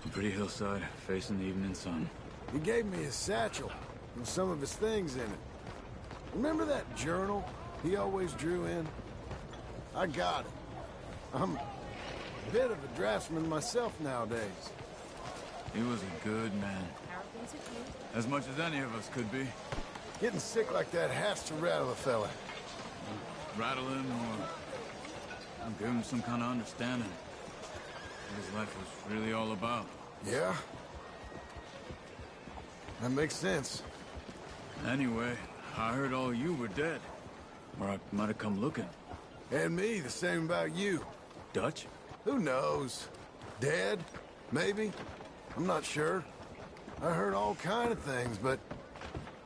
A pretty hillside, facing the evening sun. He gave me his satchel and some of his things in it. Remember that journal he always drew in? I got it. I'm a bit of a draftsman myself nowadays. He was a good man. As much as any of us could be. Getting sick like that has to rattle a fella. Rattle him or give him some kind of understanding what his life was really all about. Yeah? That makes sense. Anyway, I heard all you were dead. Or I might have come looking. And me, the same about you. Dutch? Who knows? Dead? Maybe? I'm not sure. I heard all kind of things, but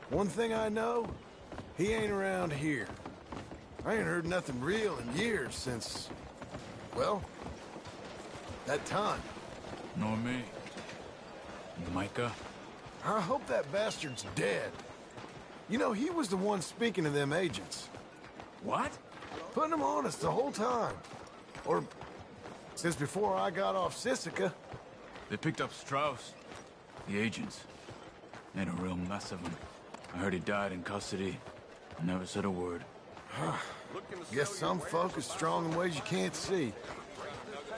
one thing I know, he ain't around here. I ain't heard nothing real in years since, well, that time. Nor me. Micah? I hope that bastard's dead. You know, he was the one speaking to them agents. What? Putting them on us the whole time. Or, since before I got off Sisika. They picked up Strauss. The agents. Made a real mess of him. I heard he died in custody. I never said a word. Guess some folk are strong in ways you can't see.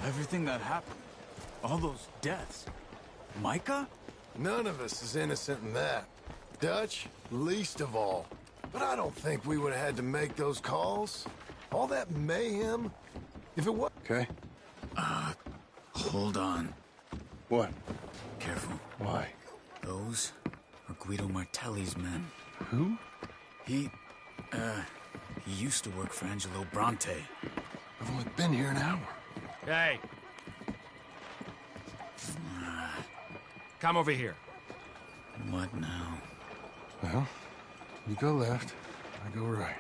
Everything that happened. All those deaths. Micah? None of us is innocent in that. Dutch, least of all. But I don't think we would have had to make those calls. All that mayhem. If it was... Okay. Hold on. What? Careful. Why? Those are Guido Martelli's men. Who? He used to work for Angelo Bronte. I've only been here an hour. Hey! Come over here. What now? Well, you go left, I go right.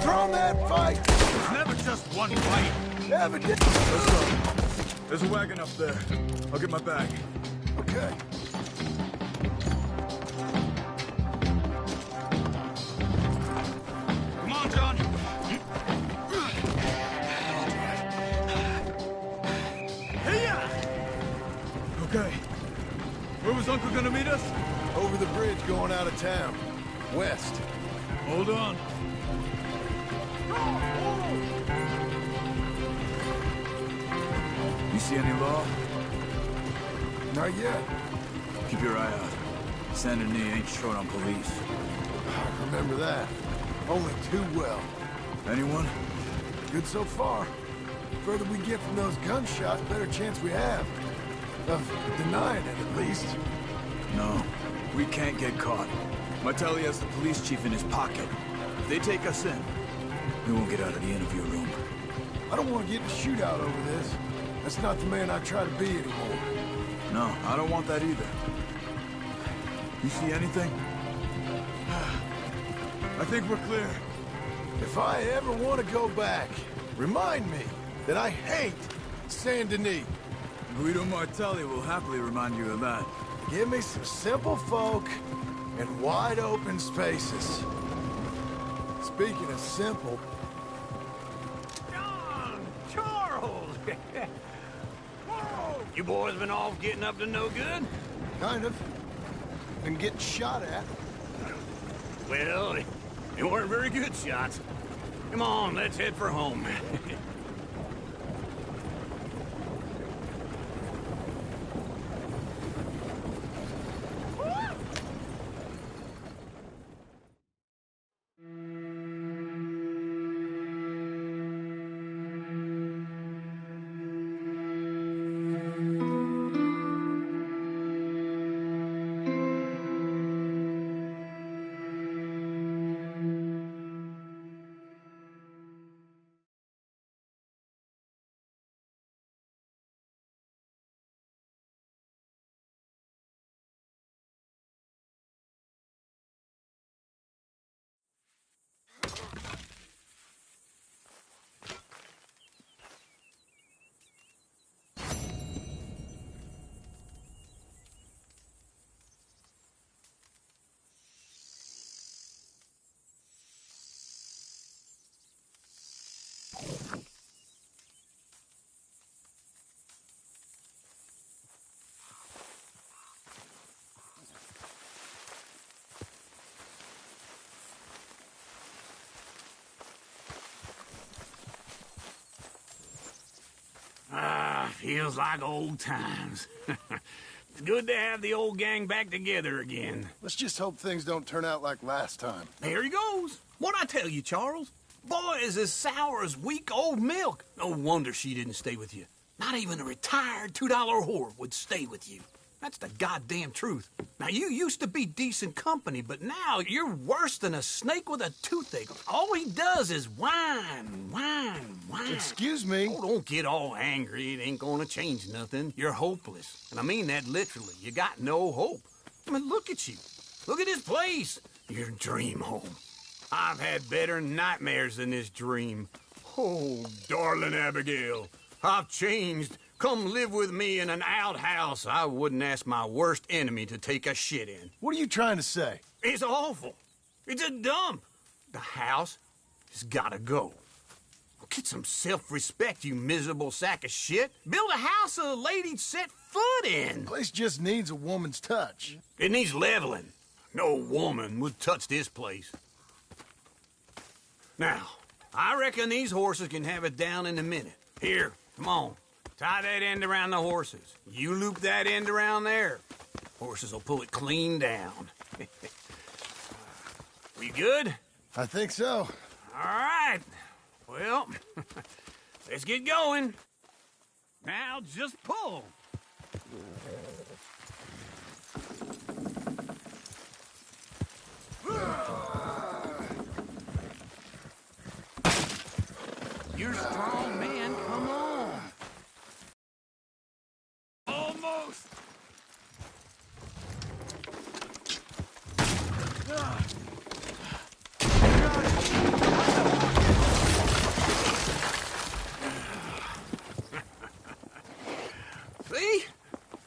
Thrown that fight! It's never just one fight. Evident. Let's go. There's a wagon up there. I'll get my bag. Okay. Come on, John. Hey-ya! Okay. Where was Uncle gonna meet us? Over the bridge going out of town. West. Hold on. You see any law? Not yet. Keep your eye out. Saint Denis ain't short on police. I remember that. Only too well. Anyone? Good so far. Further we get from those gunshots, better chance we have. Of denying it, at least. No. We can't get caught. Martelli has the police chief in his pocket. If they take us in, we won't get out of the interview room. I don't want to get in a shootout over this. That's not the man I try to be anymore. No, I don't want that either. You see anything? I think we're clear. If I ever want to go back, remind me that I hate Saint Denis. Guido Martelli will happily remind you of that. Give me some simple folk and wide open spaces. Speaking of simple... John! Charles! Whoa! You boys been off getting up to no good? Kind of. Been getting shot at. Well, they weren't very good shots. Come on, let's head for home. feels like old times. It's good to have the old gang back together again. Let's just hope things don't turn out like last time. There he goes. What'd I tell you, Charles? Boy is as sour as weak old milk. No wonder she didn't stay with you. Not even a retired $2 whore would stay with you. That's the goddamn truth. Now, you used to be decent company, but now you're worse than a snake with a toothache. All he does is whine. Excuse me? Oh, don't get all angry. It ain't gonna change nothing. You're hopeless. And I mean that literally. You got no hope. I mean, look at you. Look at this place. Your dream home. I've had better nightmares than this dream. Oh, darling Abigail, I've changed. Come live with me in an outhouse I wouldn't ask my worst enemy to take a shit in. What are you trying to say? It's awful. It's a dump. The house has gotta go. Get some self-respect, you miserable sack of shit. Build a house a lady'd set foot in. Place just needs a woman's touch. It needs leveling. No woman would touch this place. Now, I reckon these horses can have it down in a minute. Here, come on. Tie that end around the horses. You loop that end around there. Horses will pull it clean down. We good? I think so. All right. Well, let's get going. Now just pull. You're a strong man. Come on. Almost. See?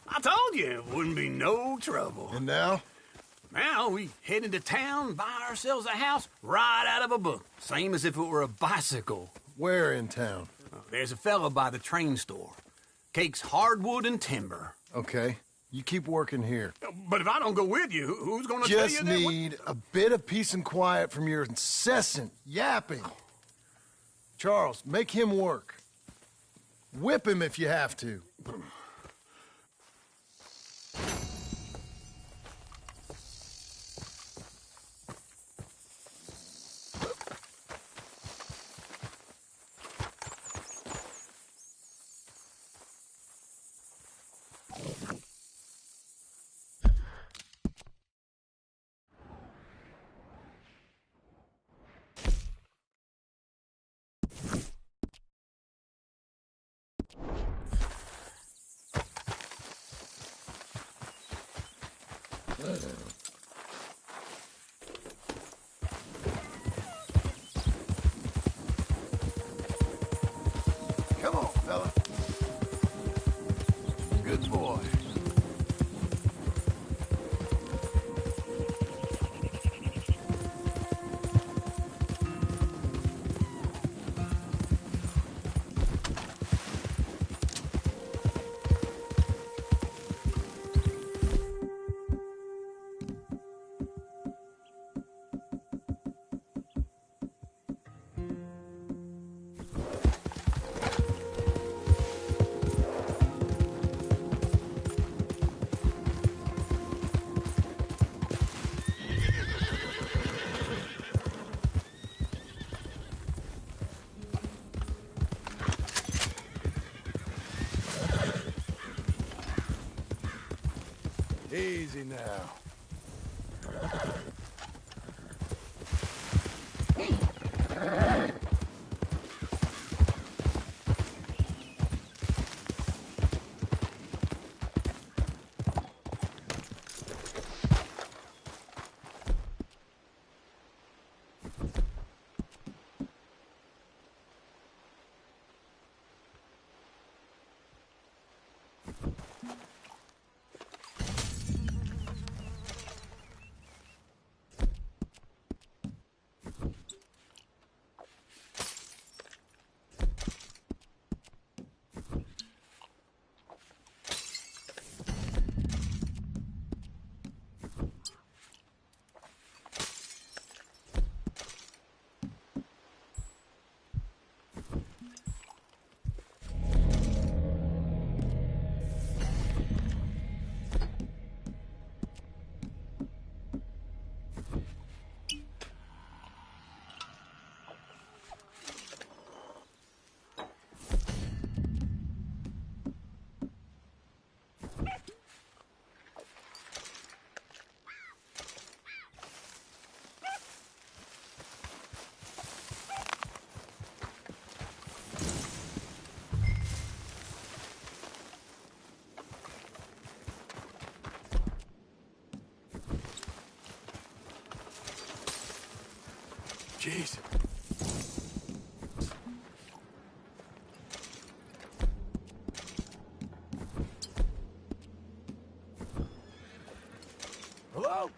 I told you it wouldn't be no trouble. And now? Now we head into town, buy ourselves a house right out of a book. Same as if it were a bicycle. Where in town? There's a fella by the train store. Cakes hardwood and timber. Okay. You keep working here. But if I don't go with you, who's gonna tell you Just that? need a bit of peace and quiet from your incessant yapping. Charles, make him work. Whip him if you have to. Come on, fella. Good boy. Easy now. Jeez. Hello?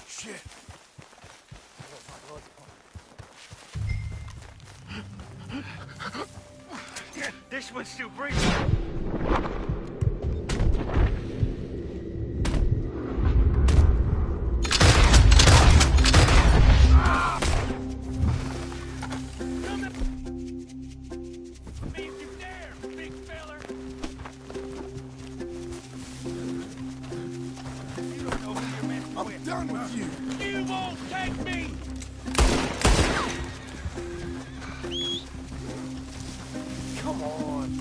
Shit. This one's too brief. I'm done with you. You won't take me! Come on.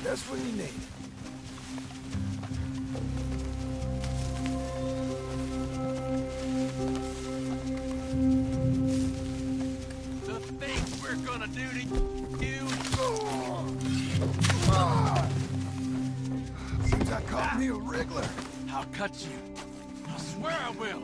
That's what you need. The things we're gonna do to you. Seems I caught me a wriggler. I'll cut you. I swear I will.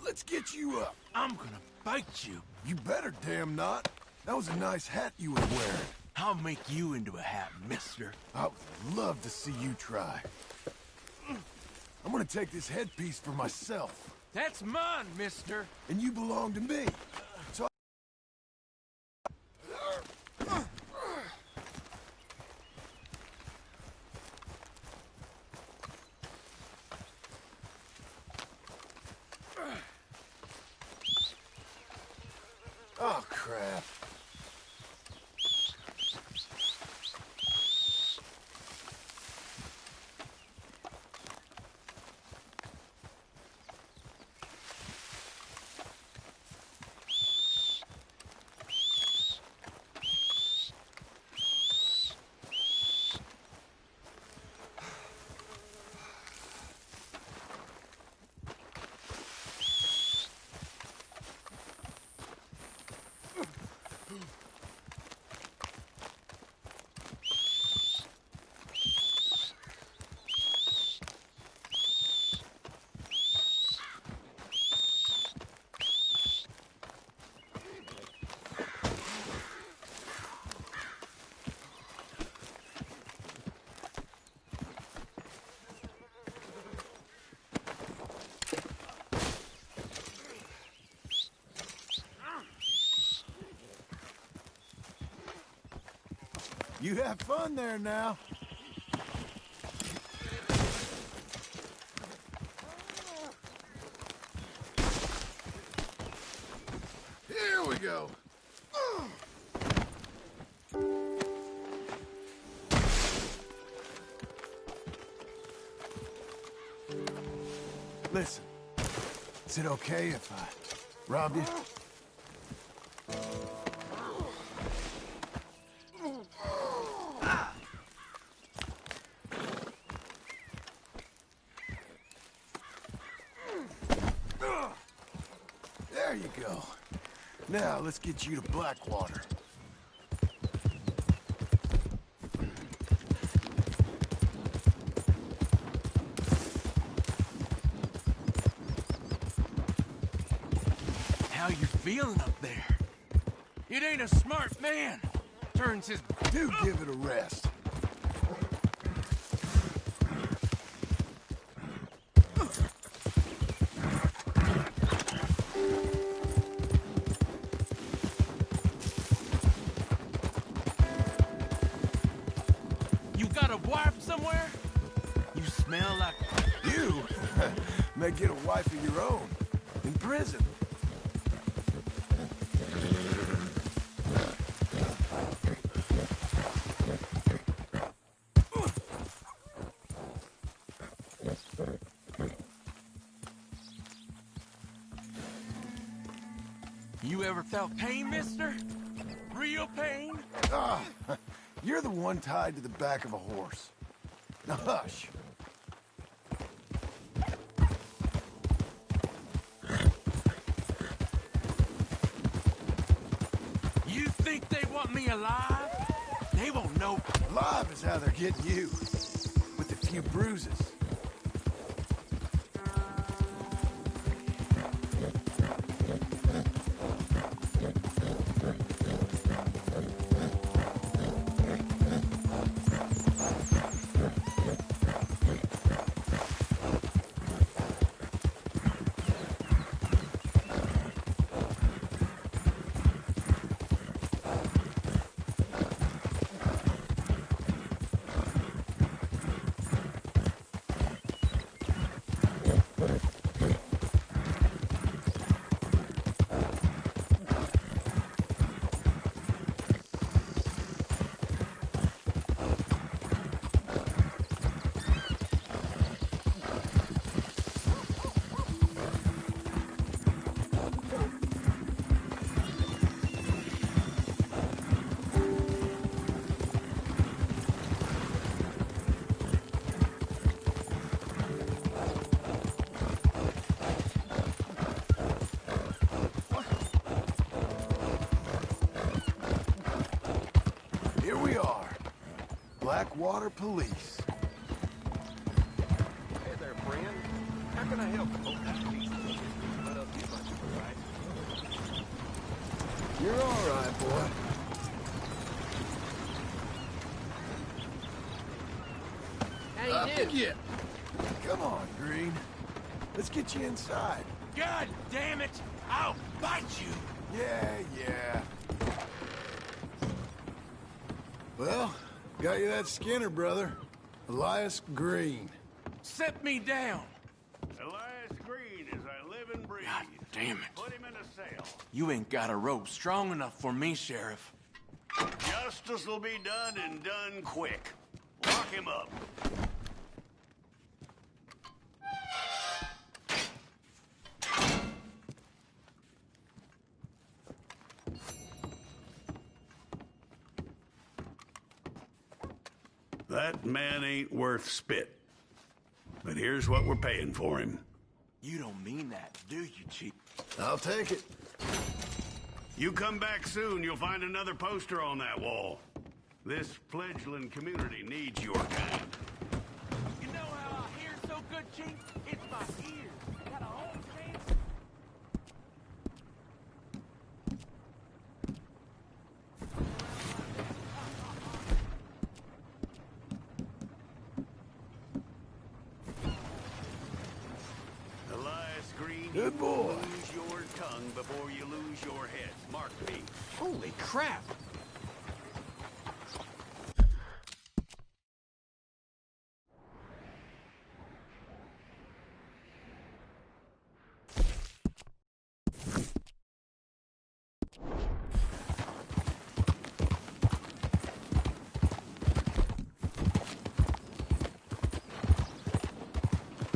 Let's get you up. I'm gonna bite you. You better damn not. That was a nice hat you were wearing. I'll make you into a hat, mister. I would love to see you try. I'm gonna take this headpiece for myself. That's mine, mister. And you belong to me. So oh, crap. You have fun there now. Here we go. Listen, is it okay if I rob you? you go. Now, let's get you to Blackwater. How you feeling up there? It ain't a smart man. Turns his... Do give it a rest. You got a wife somewhere? You smell like... You may get a wife of your own in prison. You ever felt pain, mister? Real pain? Ah, you're the one tied to the back of a horse. Now hush. You think they want me alive? They won't know. Alive is how they're getting you. With a few bruises. Here we are. Blackwater Police. Hey there, friend. How can I help you? Oh, that piece of shit. What else do you like, all right? You're all right, boy. How do you do? Yeah. Come on, Green. Let's get you inside. God damn it! I'll bite you! Yeah. Well, got you that Skinner, brother. Elias Green. Set me down! Elias Green as I live and breathe. God damn it. Put him in a cell. You ain't got a rope strong enough for me, Sheriff. Justice will be done and done quick. Lock him up. That man ain't worth spit. But here's what we're paying for him. You don't mean that, do you, Chief? I'll take it. You come back soon, you'll find another poster on that wall. This fledgling community needs your kind. You know how I hear so good, Chief? It's my ears. Got a whole chance. Elias Green, Good boy. you lose your tongue before you lose your head. Mark me. Holy crap!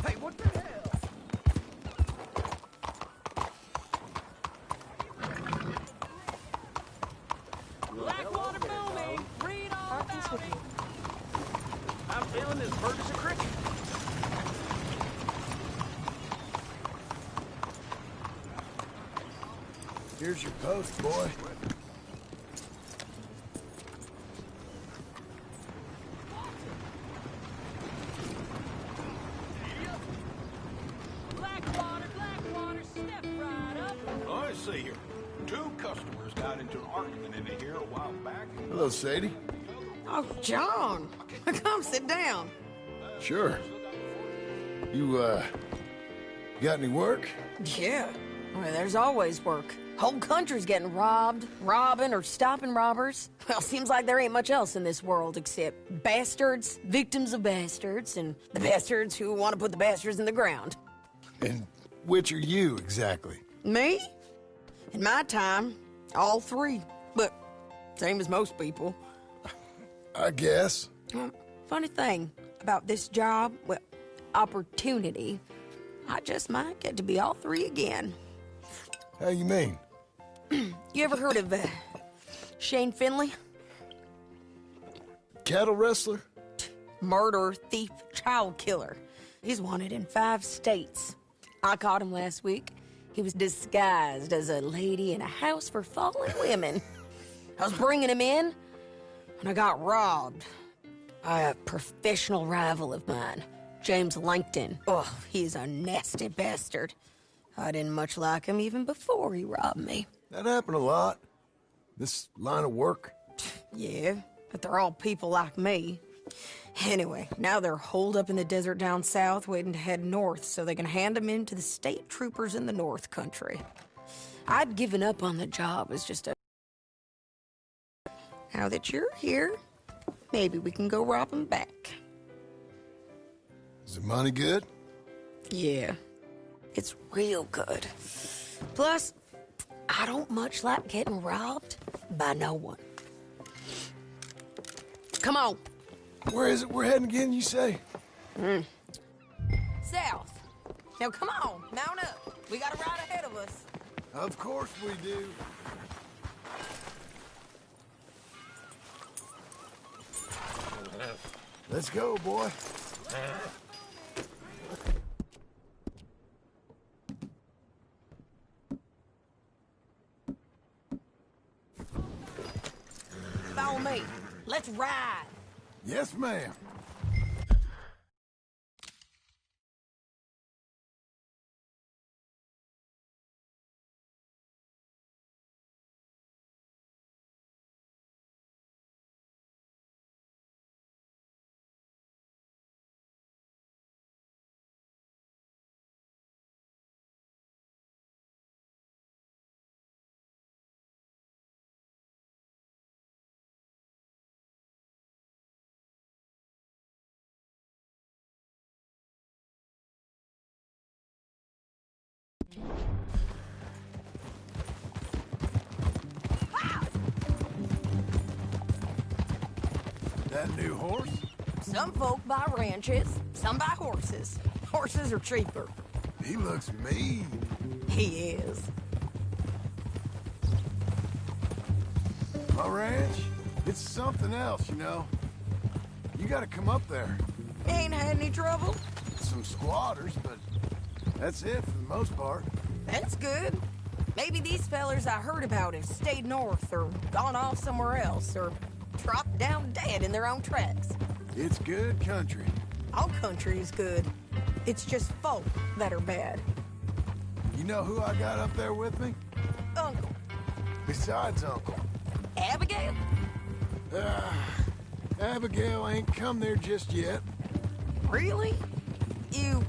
Hey, what the hell? Blackwater booming! Read all about it! I'm feeling as hurt as a cricket. Here's your post, boy. Blackwater, step right up. Oh, I see here. 2 customers got into an argument in here a while back. Hello, Sadie. Oh, John. Come sit down. Sure. You, got any work? Yeah. Well, there's always work. Whole country's getting robbed, robbing, or stopping robbers. Well, seems like there ain't much else in this world except bastards, victims of bastards, and the bastards who want to put the bastards in the ground. And which are you, exactly? Me? In my time, all 3. But same as most people. I guess. Funny thing about this job, well, opportunity, I just might get to be all 3 again. How you mean? You ever heard of Shane Finley? Cattle wrestler? Murderer, thief, child killer. He's wanted in 5 states. I caught him last week. He was disguised as a lady in a house for fallen women. I was bringing him in, and I got robbed by a professional rival of mine, James Langton. Oh, he's a nasty bastard. I didn't much like him even before he robbed me. That happened a lot. This line of work. Yeah, but they're all people like me. Anyway, now they're holed up in the desert down south, waiting to head north so they can hand them in to the state troopers in the north country. I'd given up on the job as just a... Now that you're here, maybe we can go rob them back. Is the money good? Yeah, it's real good. Plus, I don't much like getting robbed by no one. Come on. Where is it we're heading again, you say? South. Now come on, mount up. We got a ride ahead of us. Of course we do. Let's go, boy. Follow me. Let's ride. Yes, ma'am. That new horse? Some folk buy ranches, some buy horses. Horses are cheaper. He looks mean. He is. My ranch, it's something else, you know. You gotta come up there. Ain't had any trouble? Some squatters, but that's it for the most part. That's good. Maybe these fellers I heard about have stayed north or gone off somewhere else or dropped down dead in their own tracks. It's good country. All country is good. It's just folk that are bad. You know who I got up there with me? Uncle. Besides Uncle. Abigail? Abigail ain't come there just yet. Really? You,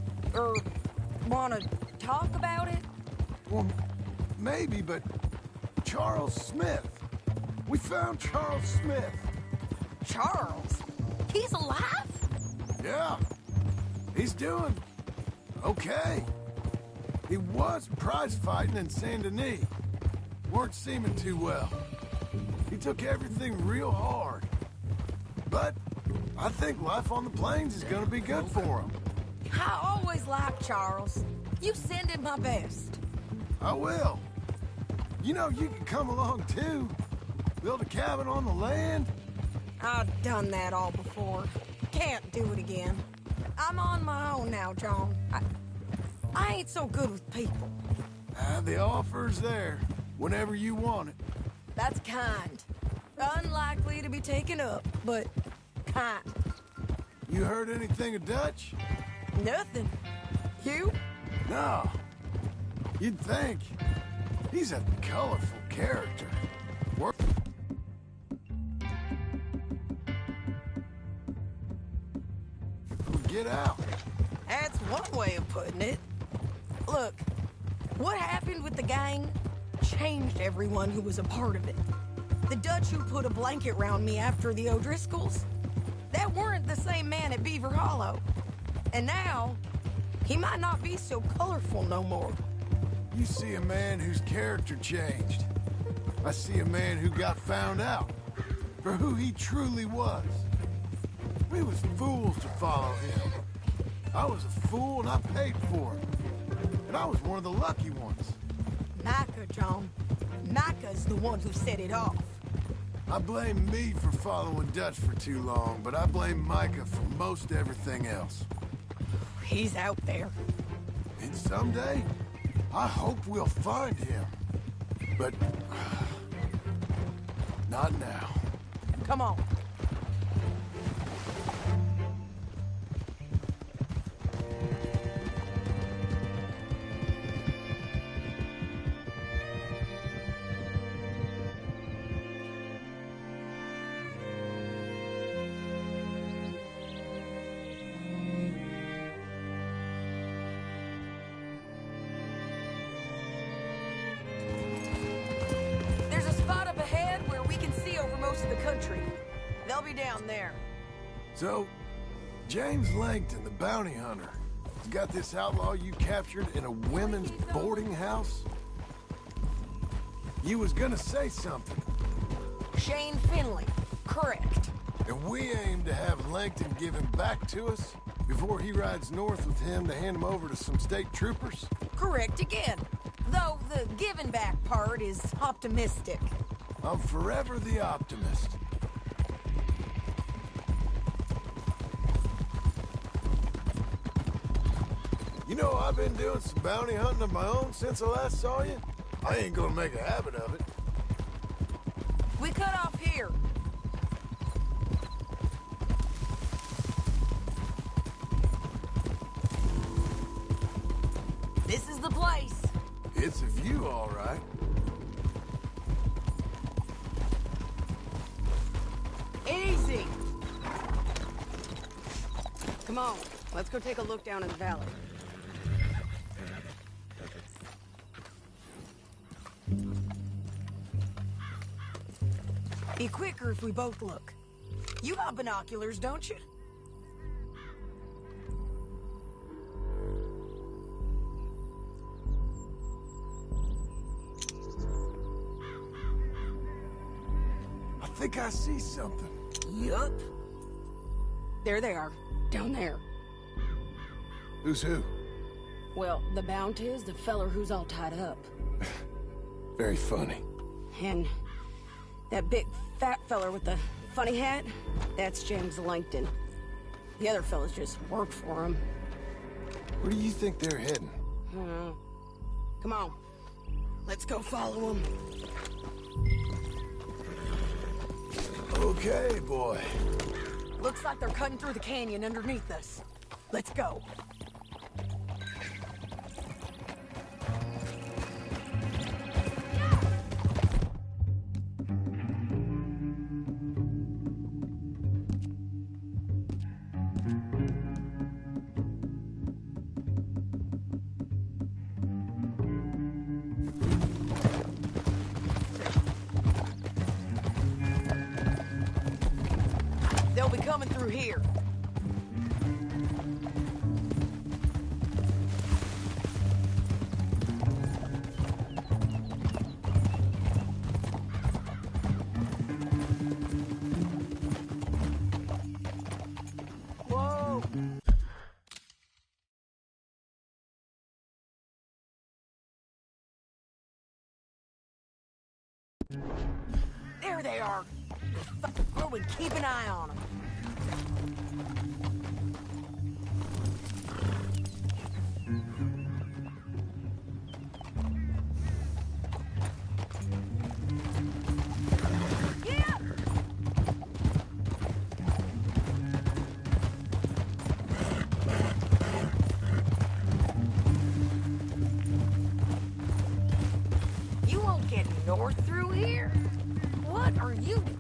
wanna talk about it? Well, maybe, but Charles Smith. We found Charles Smith. Charles? He's alive? Yeah. He's doing okay. He was prize fighting in Saint Denis. Weren't seeming too well. He took everything real hard. But I think life on the plains is gonna be good for him. I always liked Charles. You send him my best. I will. You know, you can come along too. Build a cabin on the land. I've done that all before. Can't do it again. I'm on my own now, John. I ain't so good with people. The offer's there. Whenever you want it. That's kind. Unlikely to be taken up, but kind. You heard anything of Dutch? Nothing. You? No. You'd think. He's a colorful character. Get out. That's one way of putting it. Look, what happened with the gang changed everyone who was a part of it. The Dutch who put a blanket round me after the O'Driscolls, that weren't the same man at Beaver Hollow. And now, he might not be so colorful no more. You see a man whose character changed. I see a man who got found out for who he truly was. We was fools to follow him. I was a fool and I paid for it. And I was one of the lucky ones. Micah, John. Micah's the one who set it off. I blame me for following Dutch for too long, but I blame Micah for most everything else. He's out there. And someday, I hope we'll find him. But not now. Come on. They'll be down there. So, James Langton, the bounty hunter, has got this outlaw you captured in a women's boarding house? You was gonna say something. Shane Finley, correct. And we aim to have Langton give him back to us before he rides north with him to hand him over to some state troopers? Correct again. Though the giving back part is optimistic. I'm forever the optimist. You know, I've been doing some bounty hunting of my own since I last saw you. I ain't gonna make a habit of it. We cut off here. This is the place. It's a view, all right. Easy. Come on, let's go take a look down in the valley. Be quicker if we both look. You got binoculars, don't you? I think I see something. Yup. There they are, down there. Who's who? Well, the bounty is the feller who's all tied up. Very funny. And that big fat feller with the funny hat, that's James Langton. The other fellas just work for him. Where do you think they're heading? Come on, let's go follow them. Okay, boy. Looks like they're cutting through the canyon underneath us. Let's go. They'll be coming through here. Whoa! There they are. Oh, and keep an eye on them.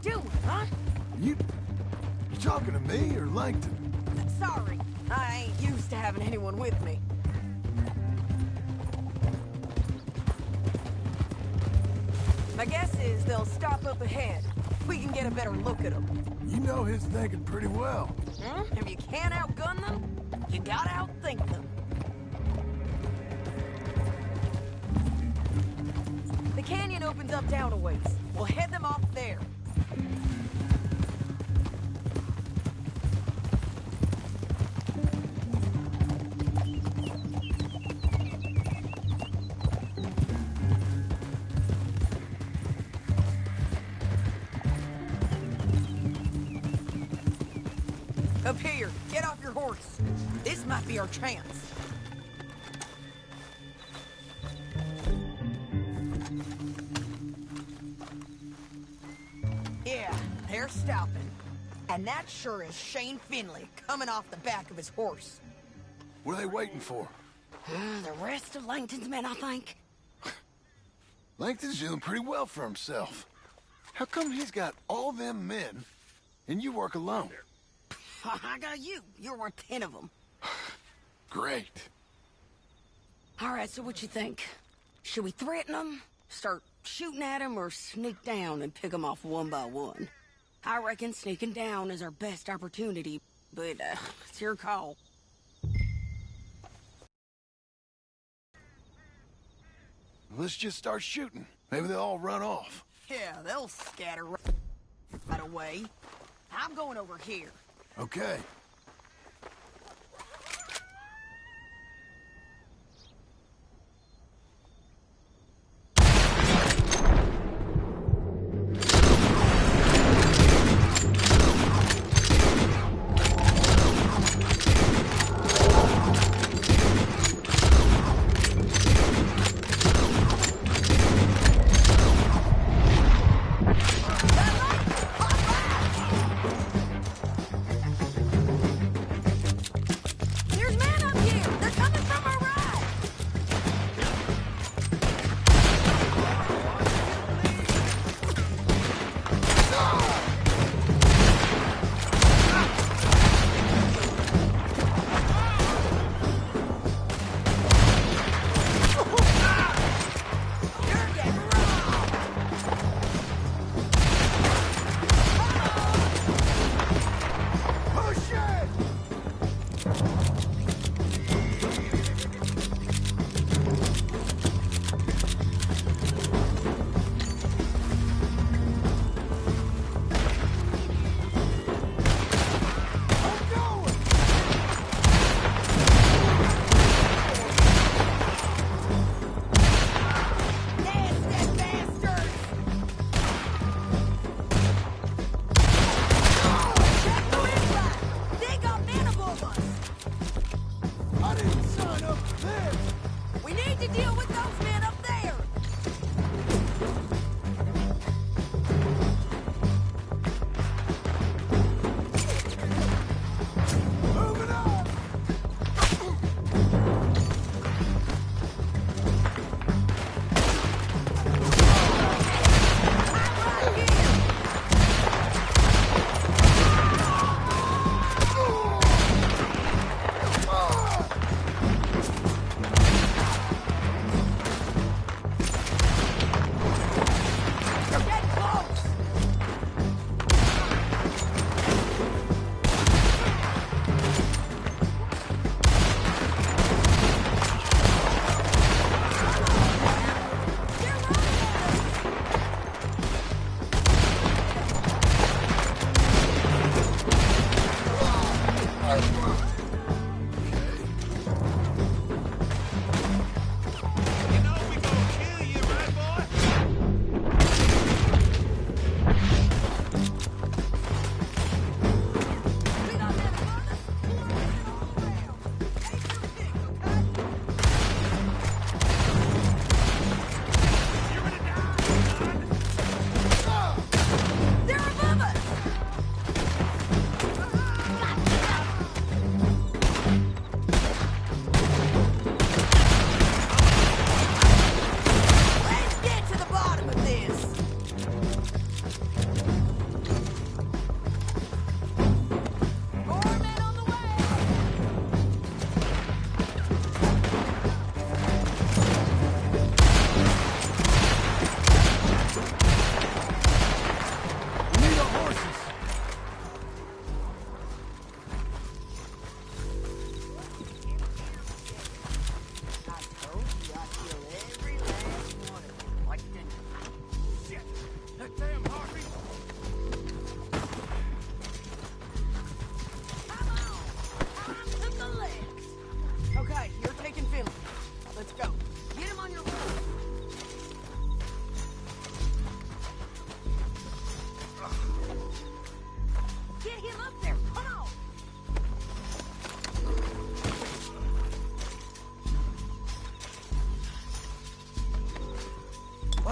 doing, huh? You talking to me or Langton? Sorry, I ain't used to having anyone with me. My guess is they'll stop up ahead. We can get a better look at them. You know his thinking pretty well. If you can't outgun them, you gotta outthink them. The canyon opens up down a ways. We'll head them off there. Up here, get off your horse. This might be our chance. Yeah, they're stopping. And that sure is Shane Finley coming off the back of his horse. What are they waiting for? The rest of Langton's men, I think. Langton's doing pretty well for himself. How come he's got all them men and you work alone? I got you. You're worth 10 of them. Great. All right, so what you think? Should we threaten them, start shooting at them, or sneak down and pick them off one by one? I reckon sneaking down is our best opportunity, but it's your call. Let's just start shooting. Maybe they'll all run off. Yeah, they'll scatter right away. I'm going over here. Okay.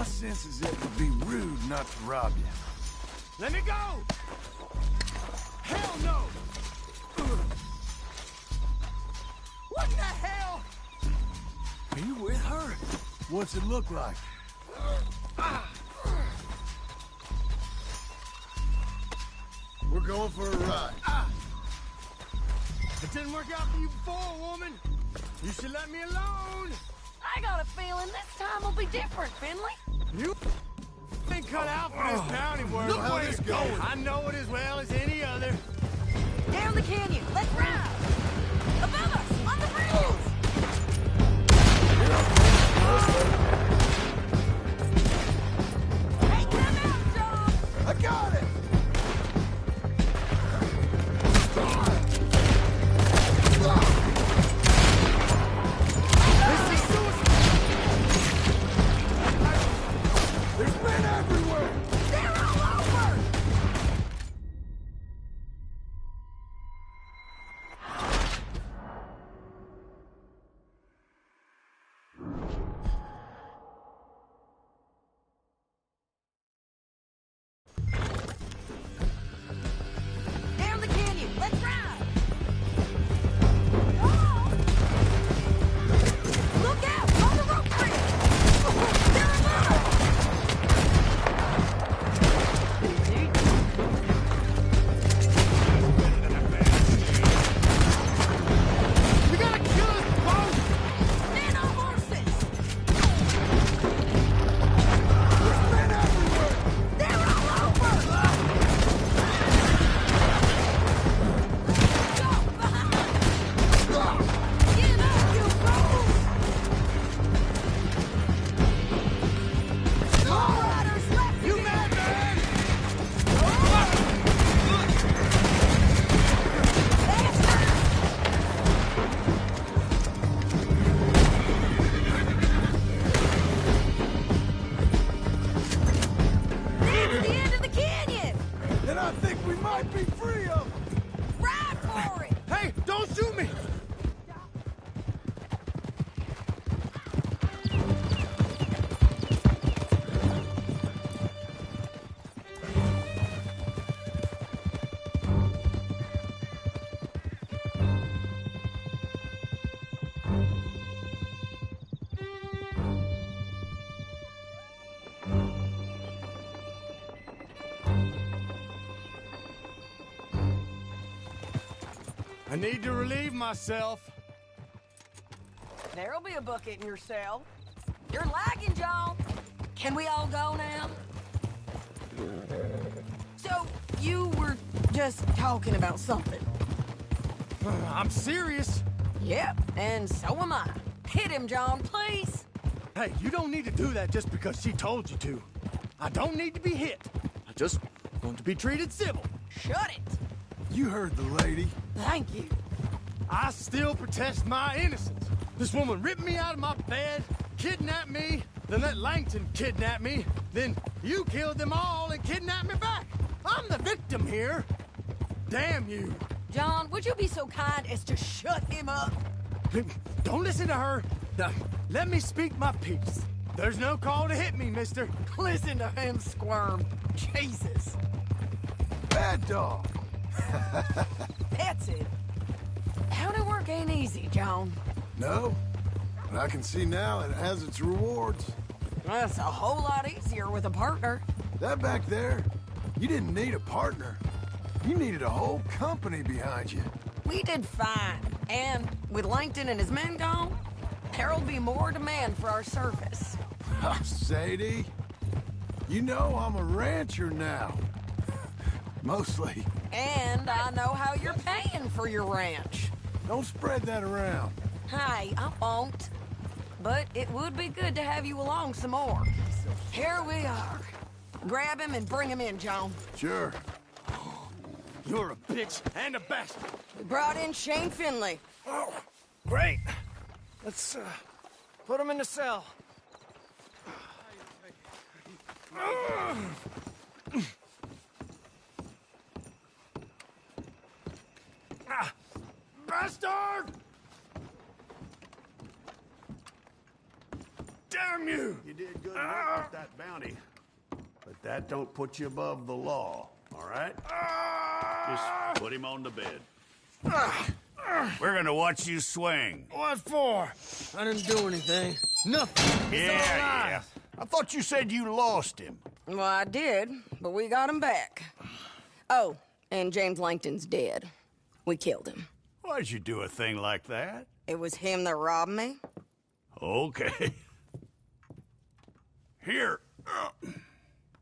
sense is it would be rude not to rob you. Let me go! Hell no! What the hell? Are you with her? What's it look like? We're going for a ride. It didn't work out for you before, woman. You should let me alone. I got a feeling this time will be different, Finley. You ain't cut out for this bounty work. Look where it's going. I know it as well as any other. Down the canyon, let's ride! Above us, on the bridges! Hey, come out, John! I got it! There's men everywhere! They're all over! Down the canyon, let's ride! Oh! Look out, on the rope bridge! They're above! You gotta kill us both! Men on horses! There's men everywhere! They're all over! Go behind! Get up, you fools! All riders left! You madman! That's the end of the canyon! And I think we might be free of them! Ride for it! Hey, don't shoot me! I need to relieve myself. There'll be a bucket in your cell. You're lagging, John. Can we all go now? So, you were just talking about something. I'm serious. Yep, and so am I. Hit him, John, please. Hey, you don't need to do that just because she told you to. I don't need to be hit. I just want to be treated civil. Shut it. You heard the lady. Thank you. I still protest my innocence. This woman ripped me out of my bed, kidnapped me, then let Langton kidnap me, then you killed them all and kidnapped me back. I'm the victim here. Damn you. John, would you be so kind as to shut him up? Don't listen to her. Now, let me speak my piece. There's no call to hit me, mister. Listen to him squirm. Jesus. Bad dog. That's it. County work ain't easy, John. No, but I can see now it has its rewards. That's a whole lot easier with a partner. That back there, you didn't need a partner. You needed a whole company behind you. We did fine. And with Langton and his men gone, there'll be more demand for our service. Sadie, you know I'm a rancher now. Mostly. And I know how you're paying for your ranch. Don't spread that around. Hey, I won't. But it would be good to have you along some more. Here we are. Grab him and bring him in, John. Sure. You're a bitch and a bastard. We brought in Shane Finley. Oh, great. Let's put him in the cell. Bastard! Damn you! You did good work with that bounty. But that don't put you above the law, all right? Just put him on the bed. We're gonna watch you swing. What for? I didn't do anything. Nothing. Yeah. I thought you said you lost him. Well, I did, but we got him back. Oh, and James Langton's dead. We killed him. Why'd you do a thing like that? It was him that robbed me. Okay. Here.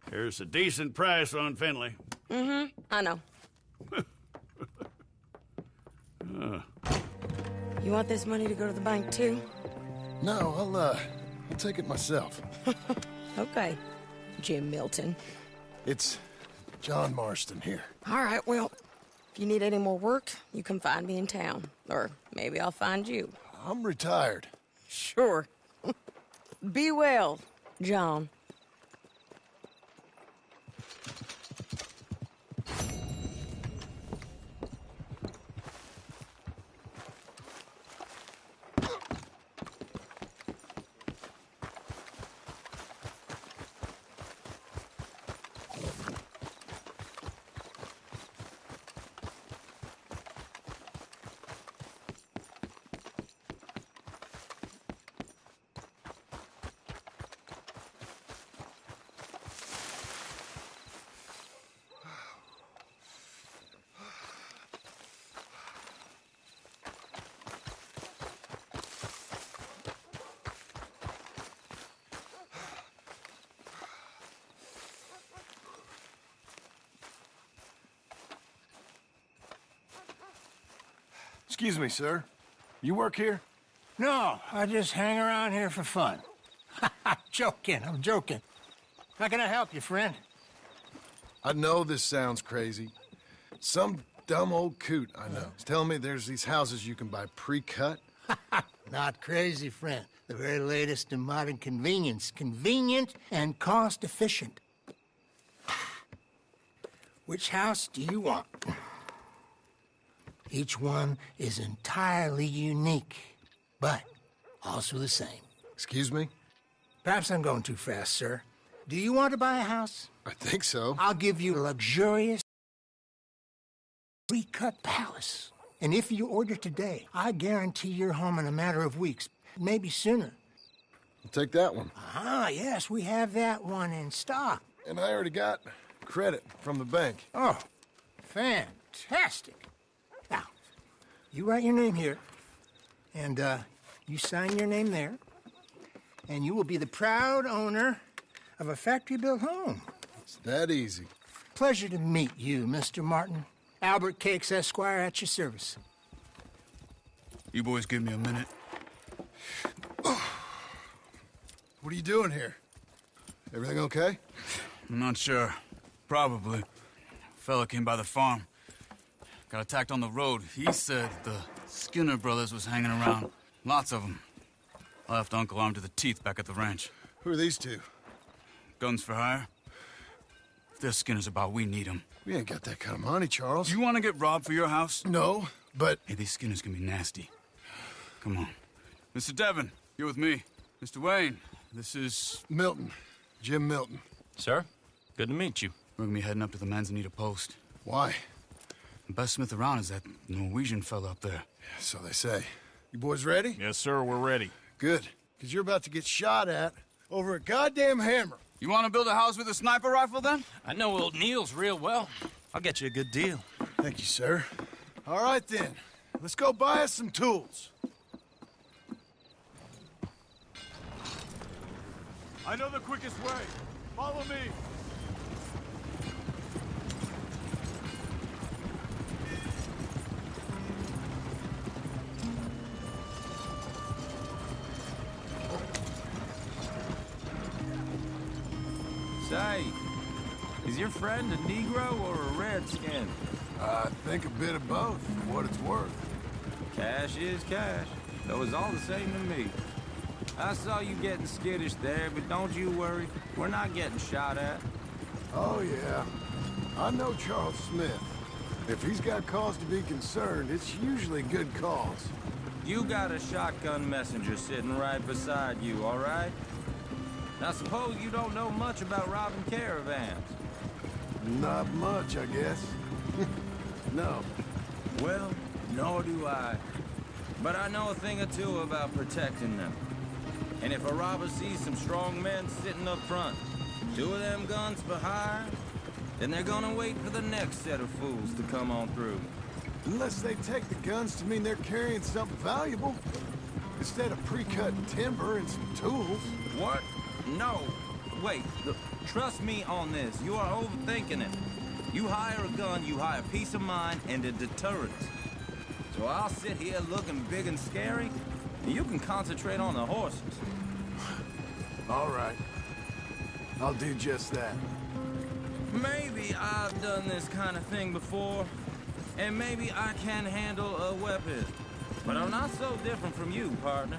Here's a decent price on Finley. I know. You want this money to go to the bank, too? No, I'll take it myself. Okay, Jim Milton. It's John Marston here. All right, well, if you need any more work, you can find me in town. Or maybe I'll find you. I'm retired. Sure. Be well, John. Excuse me, sir. You work here? No, I just hang around here for fun. I'm joking. How can I help you, friend? I know this sounds crazy. Some dumb old coot I know is telling me there's these houses you can buy pre-cut. Not crazy, friend. The very latest in modern convenience. Convenient and cost-efficient. Which house do you want? Each one is entirely unique, but also the same. Excuse me? Perhaps I'm going too fast, sir. Do you want to buy a house? I think so. I'll give you a luxurious pre-cut palace. And if you order today, I guarantee you're home in a matter of weeks, maybe sooner. I'll take that one. Ah, yes, we have that one in stock. And I already got credit from the bank. Oh, fantastic. Now, you write your name here, and you sign your name there, and you will be the proud owner of a factory-built home. It's that easy. Pleasure to meet you, Mr. Martin. Albert Cakes, Esquire, at your service. You boys give me a minute. What are you doing here? Everything okay? I'm not sure. Probably. Fella came by the farm. Got attacked on the road. He said the Skinner brothers was hanging around. Lots of them. I left Uncle armed to the teeth back at the ranch. Who are these two? Guns for hire? If they're Skinner's about, we need them. We ain't got that kind of money, Charles. You want to get robbed for your house? No, but... Hey, these Skinners can be nasty. Come on. Mr. Devon, you're with me. Mr. Wayne, this is... Milton. Jim Milton. Sir, good to meet you. We're gonna be heading up to the Manzanita post. Why? The best smith around is that Norwegian fella up there. So they say. You boys ready? Yes, sir, we're ready. Good. Because you're about to get shot at over a goddamn hammer. You want to build a house with a sniper rifle, then? I know old Neil's real well. I'll get you a good deal. Thank you, sir. All right, then. Let's go buy us some tools. I know the quickest way. Follow me. Say, is your friend a Negro or a Redskin? I think a bit of both, for what it's worth. Cash is cash, though it's all the same to me. I saw you getting skittish there, but don't you worry. We're not getting shot at. Oh, yeah. I know Charles Smith. If he's got cause to be concerned, it's usually good cause. You got a shotgun messenger sitting right beside you, all right? Now, suppose you don't know much about robbing caravans. Not much, I guess. No. Well, nor do I. But I know a thing or two about protecting them. And if a robber sees some strong men sitting up front, 2 of them guns for hire, then they're gonna wait for the next set of fools to come on through. Unless they take the guns to mean they're carrying something valuable. Instead of pre-cut timber and some tools. What? No. Wait, look, trust me on this. You are overthinking it. You hire a gun, you hire peace of mind and a deterrent. So I'll sit here looking big and scary, and you can concentrate on the horses. All right. I'll do just that. Maybe I've done this kind of thing before, and maybe I can handle a weapon. But I'm not so different from you, partner.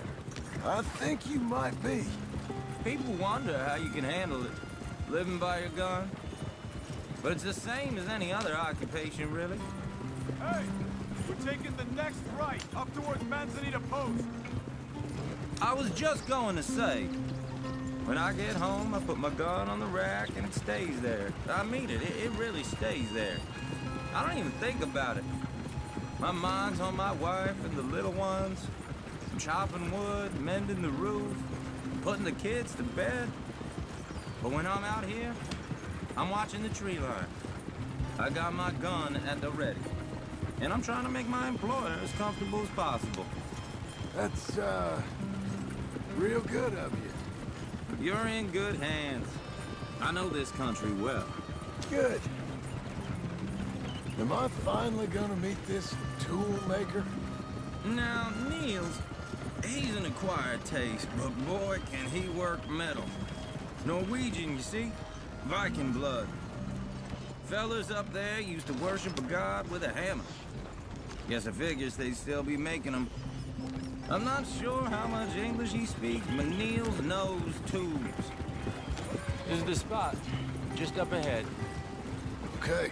I think you might be. People wonder how you can handle it, living by your gun. But it's the same as any other occupation, really. Hey, we're taking the next right, up towards Manzanita Post. I was just going to say, when I get home, I put my gun on the rack and it stays there. I mean it, it really stays there. I don't even think about it. My mind's on my wife and the little ones, chopping wood, mending the roof, putting the kids to bed. But when I'm out here, I'm watching the tree line. I got my gun at the ready. And I'm trying to make my employer as comfortable as possible. That's, real good of you. You're in good hands. I know this country well. Good. Am I finally gonna meet this tool maker? Now, Niels, he's an acquired taste, but boy, can he work metal. Norwegian, you see? Viking blood. Fellas up there used to worship a god with a hammer. Guess I figures they'd still be making them. I'm not sure how much English he speaks, but Niels knows tools. This is the spot, just up ahead. Okay.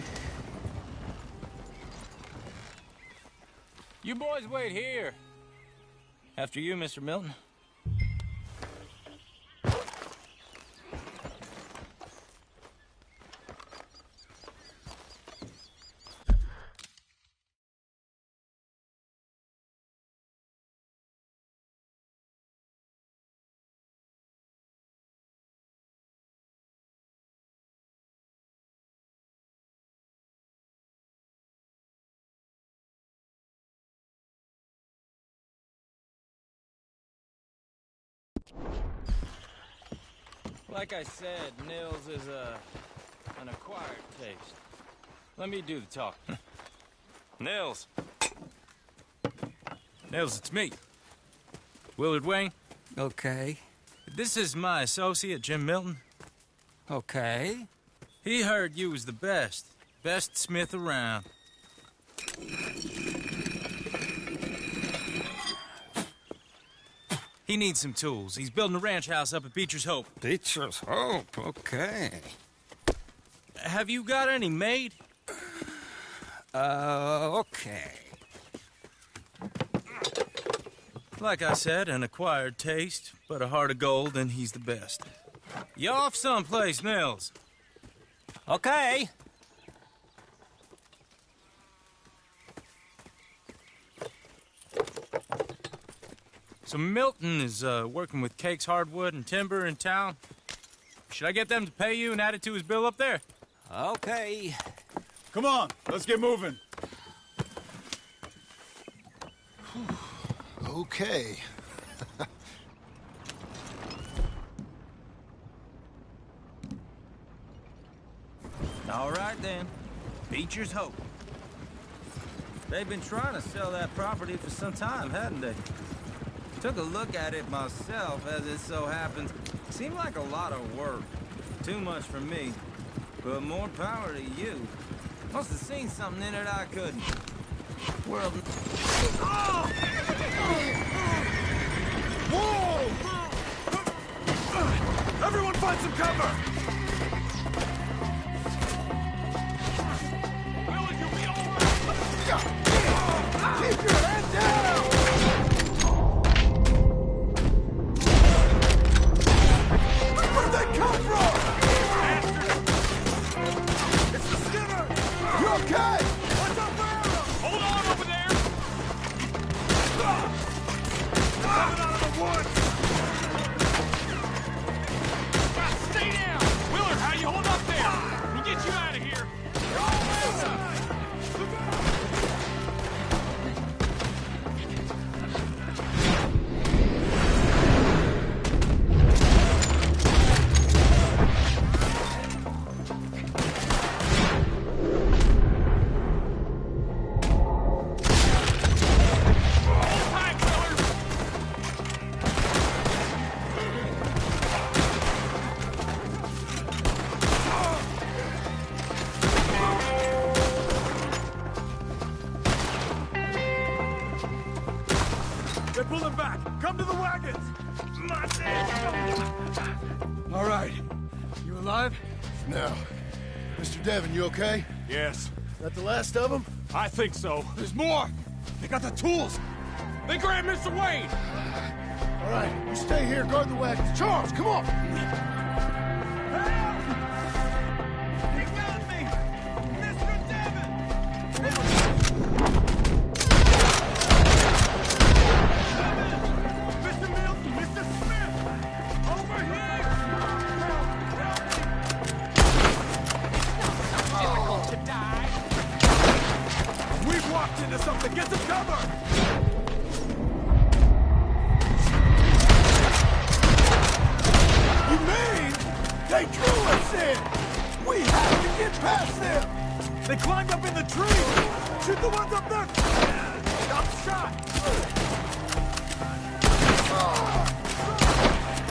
You boys wait here. After you, Mr. Milton. Like I said, Nils is an acquired taste. Let me do the talking. Nils. Nils, it's me. Willard Wayne. Okay. This is my associate, Jim Milton. Okay. He heard you was the best. Best smith around. He needs some tools. He's building a ranch house up at Beecher's Hope. Beecher's Hope, okay. Have you got any made? Okay. Like I said, an acquired taste, but a heart of gold, and he's the best. You off someplace, Nils? Okay. So Milton is working with Cake's Hardwood and Timber in town. Should I get them to pay you and add it to his bill up there? Okay. Come on, let's get moving. Okay. All right, then. Beecher's Hope. They've been trying to sell that property for some time, hadn't they? Took a look at it myself, as it so happens. Seemed like a lot of work. Too much for me. But more power to you. Must have seen something in it I couldn't. World... Oh! Whoa! Everyone find some cover! Will you be all right? Keep your head down! one! Stay down! Willard, how you hold up there? We'll get you out of here. They're pulling back! Come to the wagons! All right. You alive? No. Mr. Devon, you okay? Yes. That the last of them? I think so. There's more! They got the tools! They grabbed Mr. Wade! All right, you stay here, guard the wagons. Charles, come on! He got me! Mr. Devon! Mr. Milton! Mr. Smith! Over here! Difficult to die. We've walked into something! Get some cover! You mean they drew us in? We have to get past them! They climbed up in the tree! Shoot the ones up there! I'm shot!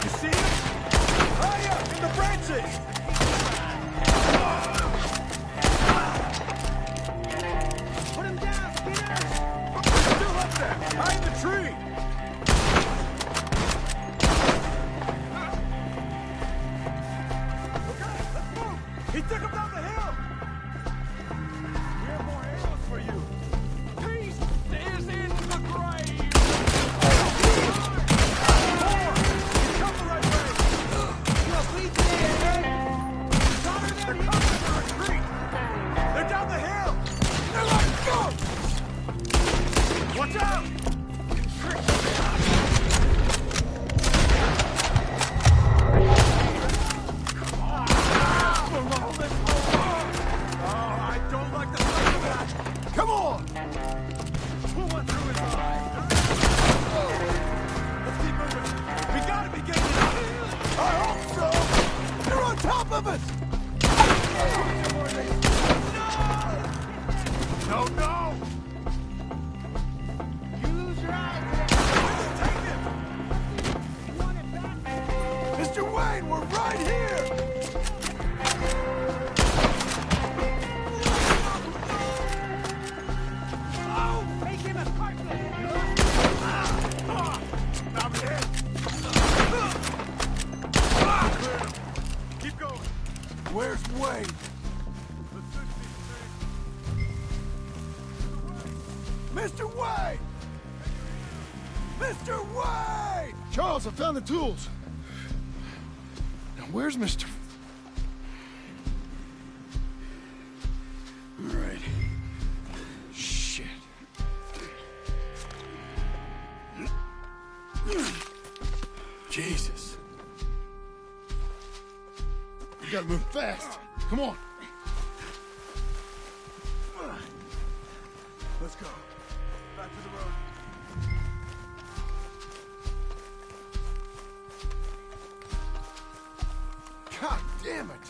You see him? High up in the branches! Put him down, Skinner! They're still up there! Behind the tree! He took him down the hill! We have more arrows for you! Peace is in the grave! More! Come the right way! You'll be dead! Connor, they're coming to retreat! They're down the hill! They're like ghosts! Watch out! Come on! Pull one through his eye. Let's keep moving. We gotta be getting out. I hope so! They're on top of us! No! No, no! You lose your eyes. Take him! You want it back? Mr. Wayne, we're right here! Make him a cartlet! Stop it! Keep going! Where's Wayne? Mr. Wayne! Mr. Wayne! Charles, I found the tools. Now, where's Mr. All right. Shit. Jesus. We gotta move fast. Come on. Let's go. Back to the road. God damn it!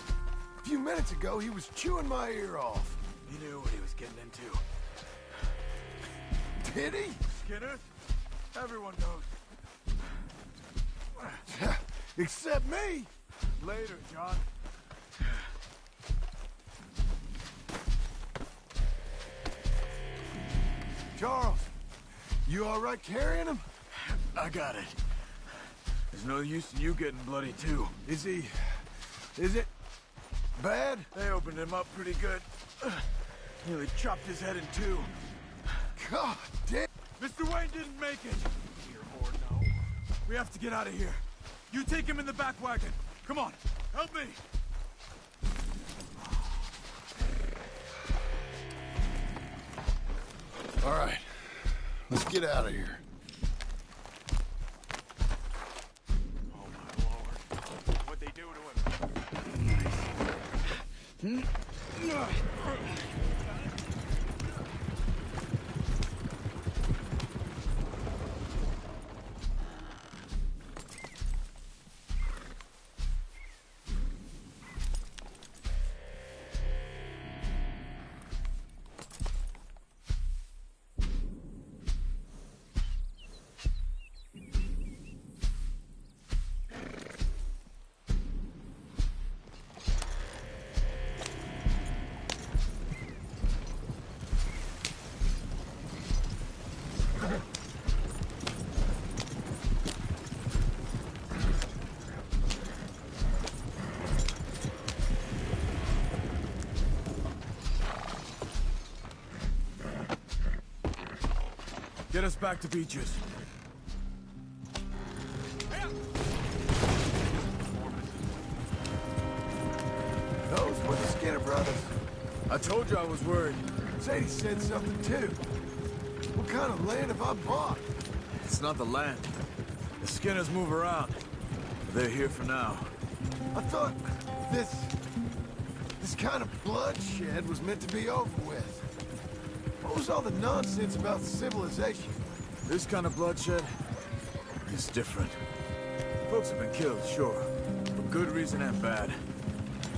A few minutes ago, he was chewing my ear off. He knew what he was getting into. Did he? Skinner? Everyone knows. Except me. Later, John. Charles, you all right carrying him? I got it. There's no use in you getting bloody, too. Is it bad? They opened him up pretty good. Nearly chopped his head in two. God damn. Mr. Wayne didn't make it. Here or no. We have to get out of here. You take him in the back wagon. Come on, help me. All right, let's get out of here. Get us back to Beaches. Those were the Skinner brothers. I told you I was worried. Sadie said something too. What kind of land have I bought? It's not the land. The Skinners move around. They're here for now. I thought this kind of bloodshed was meant to be over with. What was all the nonsense about civilization? This kind of bloodshed is different. Folks have been killed, sure. For good reason and bad.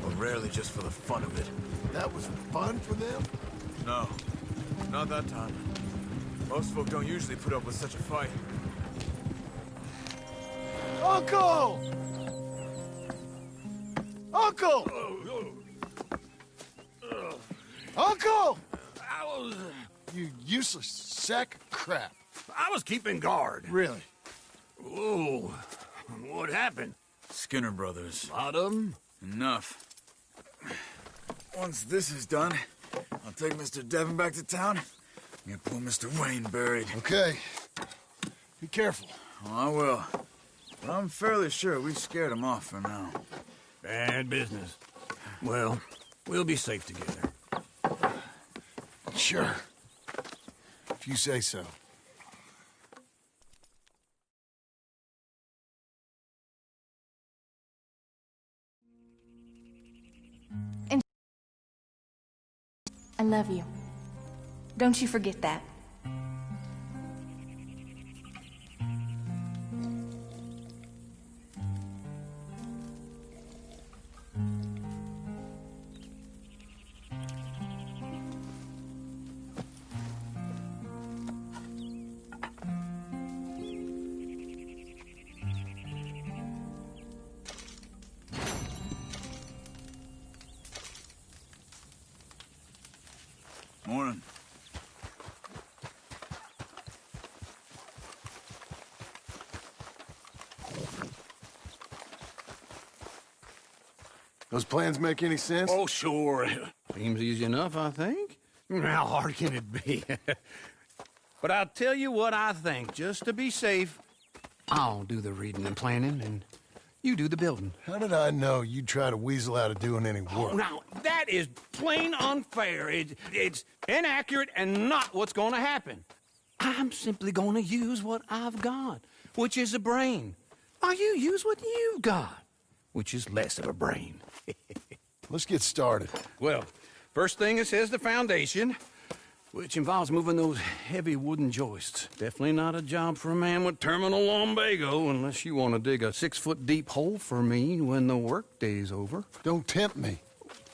But rarely just for the fun of it. That was fun for them? No. Not that time. Most folk don't usually put up with such a fight. Uncle! Uncle! Uncle! You useless sack of crap. I was keeping guard. Really? Whoa. What happened? Skinner brothers. A lot of them? Enough. Once this is done, I'll take Mr. Devon back to town and get poor Mr. Wayne buried. Okay. Be careful. Oh, I will. But I'm fairly sure we scared him off for now. Bad business. Well, we'll be safe together. Sure. If you say so. I love you. Don't you forget that. Morning. Those plans make any sense? Oh, sure. Seems easy enough, I think. How hard can it be? But I'll tell you what I think. Just to be safe, I'll do the reading and planning, and you do the building. How did I know you'd try to weasel out of doing any work? Oh, now, that is plain unfair. It's inaccurate and not what's going to happen. I'm simply going to use what I've got, which is a brain. While you use what you've got, which is less of a brain. Let's get started. Well, first thing it says the foundation, which involves moving those heavy wooden joists. Definitely not a job for a man with terminal lumbago, unless you want to dig a 6-foot deep hole for me when the workday's over. Don't tempt me.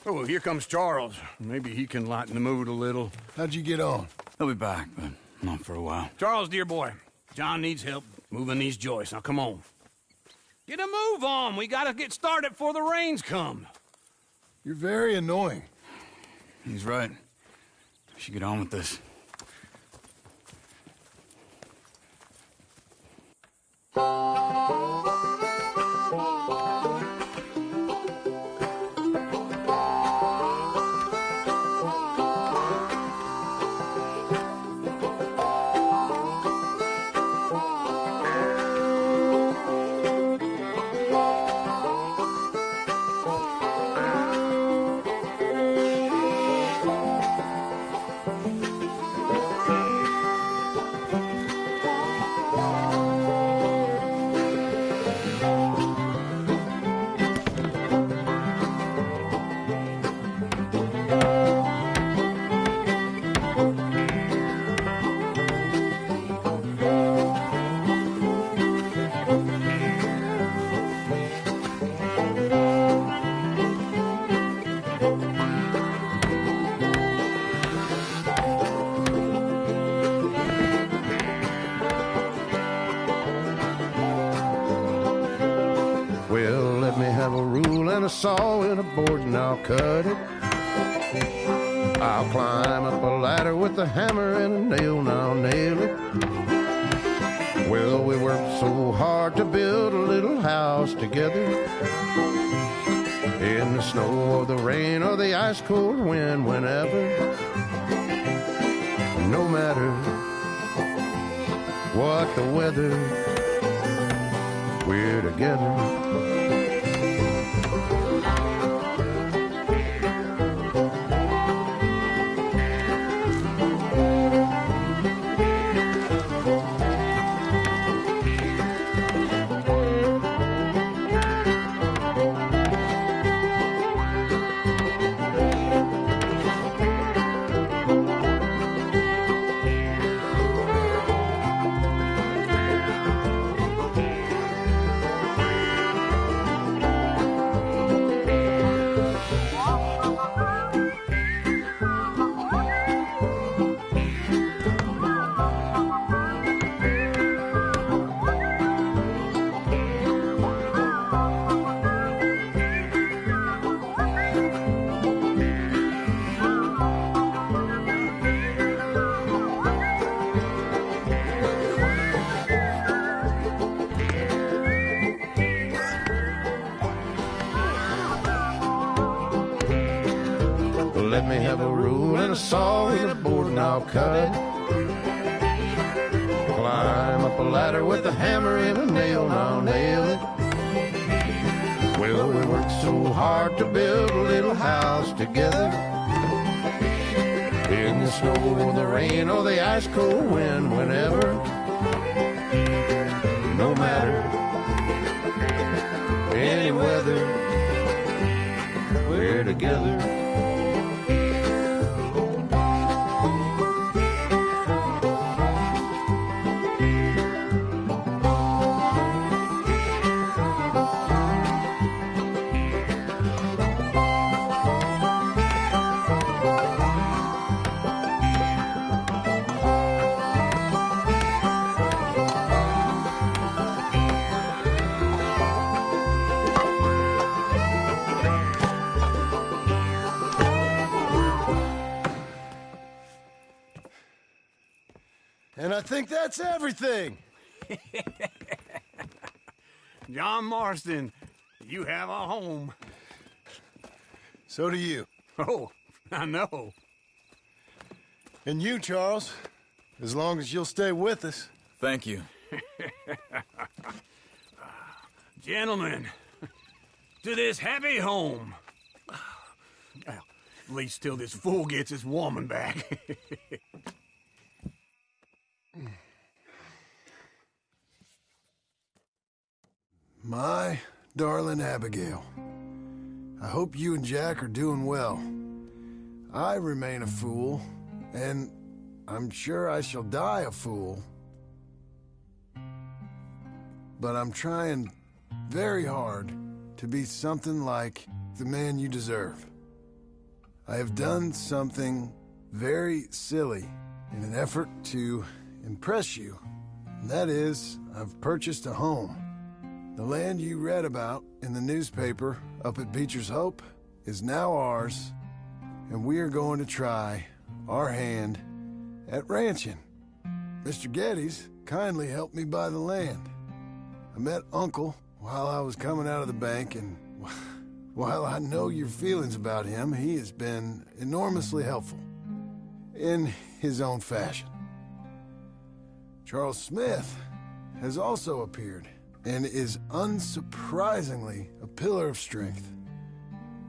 Oh, here comes Charles. Maybe he can lighten the mood a little. How'd you get on? He'll be back, but not for a while. Charles, dear boy, John needs help moving these joists. Now, come on. Get a move on. We gotta get started before the rains come. You're very annoying. He's right. We should get on with this. a saw and a board and I'll cut it. I'll climb up a ladder with a hammer and a nail and I'll nail it. Well, we worked so hard to build a little house together. In the snow or the rain or the ice cold wind, whenever. No matter what the weather, we're together. Let me have a rule and a saw and a board and I'll cut. Climb up a ladder with a hammer and a nail and I'll nail it. Well, we worked so hard to build a little house together. In the snow or the rain or the ice cold wind, whenever. No matter any weather, we're together. And I think that's everything. John Marston, you have a home. So do you. Oh, I know. And you, Charles, as long as you'll stay with us. Thank you. Gentlemen, to this happy home. Well, at least till this fool gets his woman back. My darling Abigail, I hope you and Jack are doing well. I remain a fool, and I'm sure I shall die a fool. But I'm trying very hard to be something like the man you deserve. I have done something very silly in an effort to impress you. And that is, I've purchased a home. The land you read about in the newspaper up at Beecher's Hope is now ours, and we are going to try our hand at ranching. Mr. Geddes kindly helped me buy the land. I met Uncle while I was coming out of the bank, and while I know your feelings about him, he has been enormously helpful in his own fashion. Charles Smith has also appeared and is unsurprisingly a pillar of strength.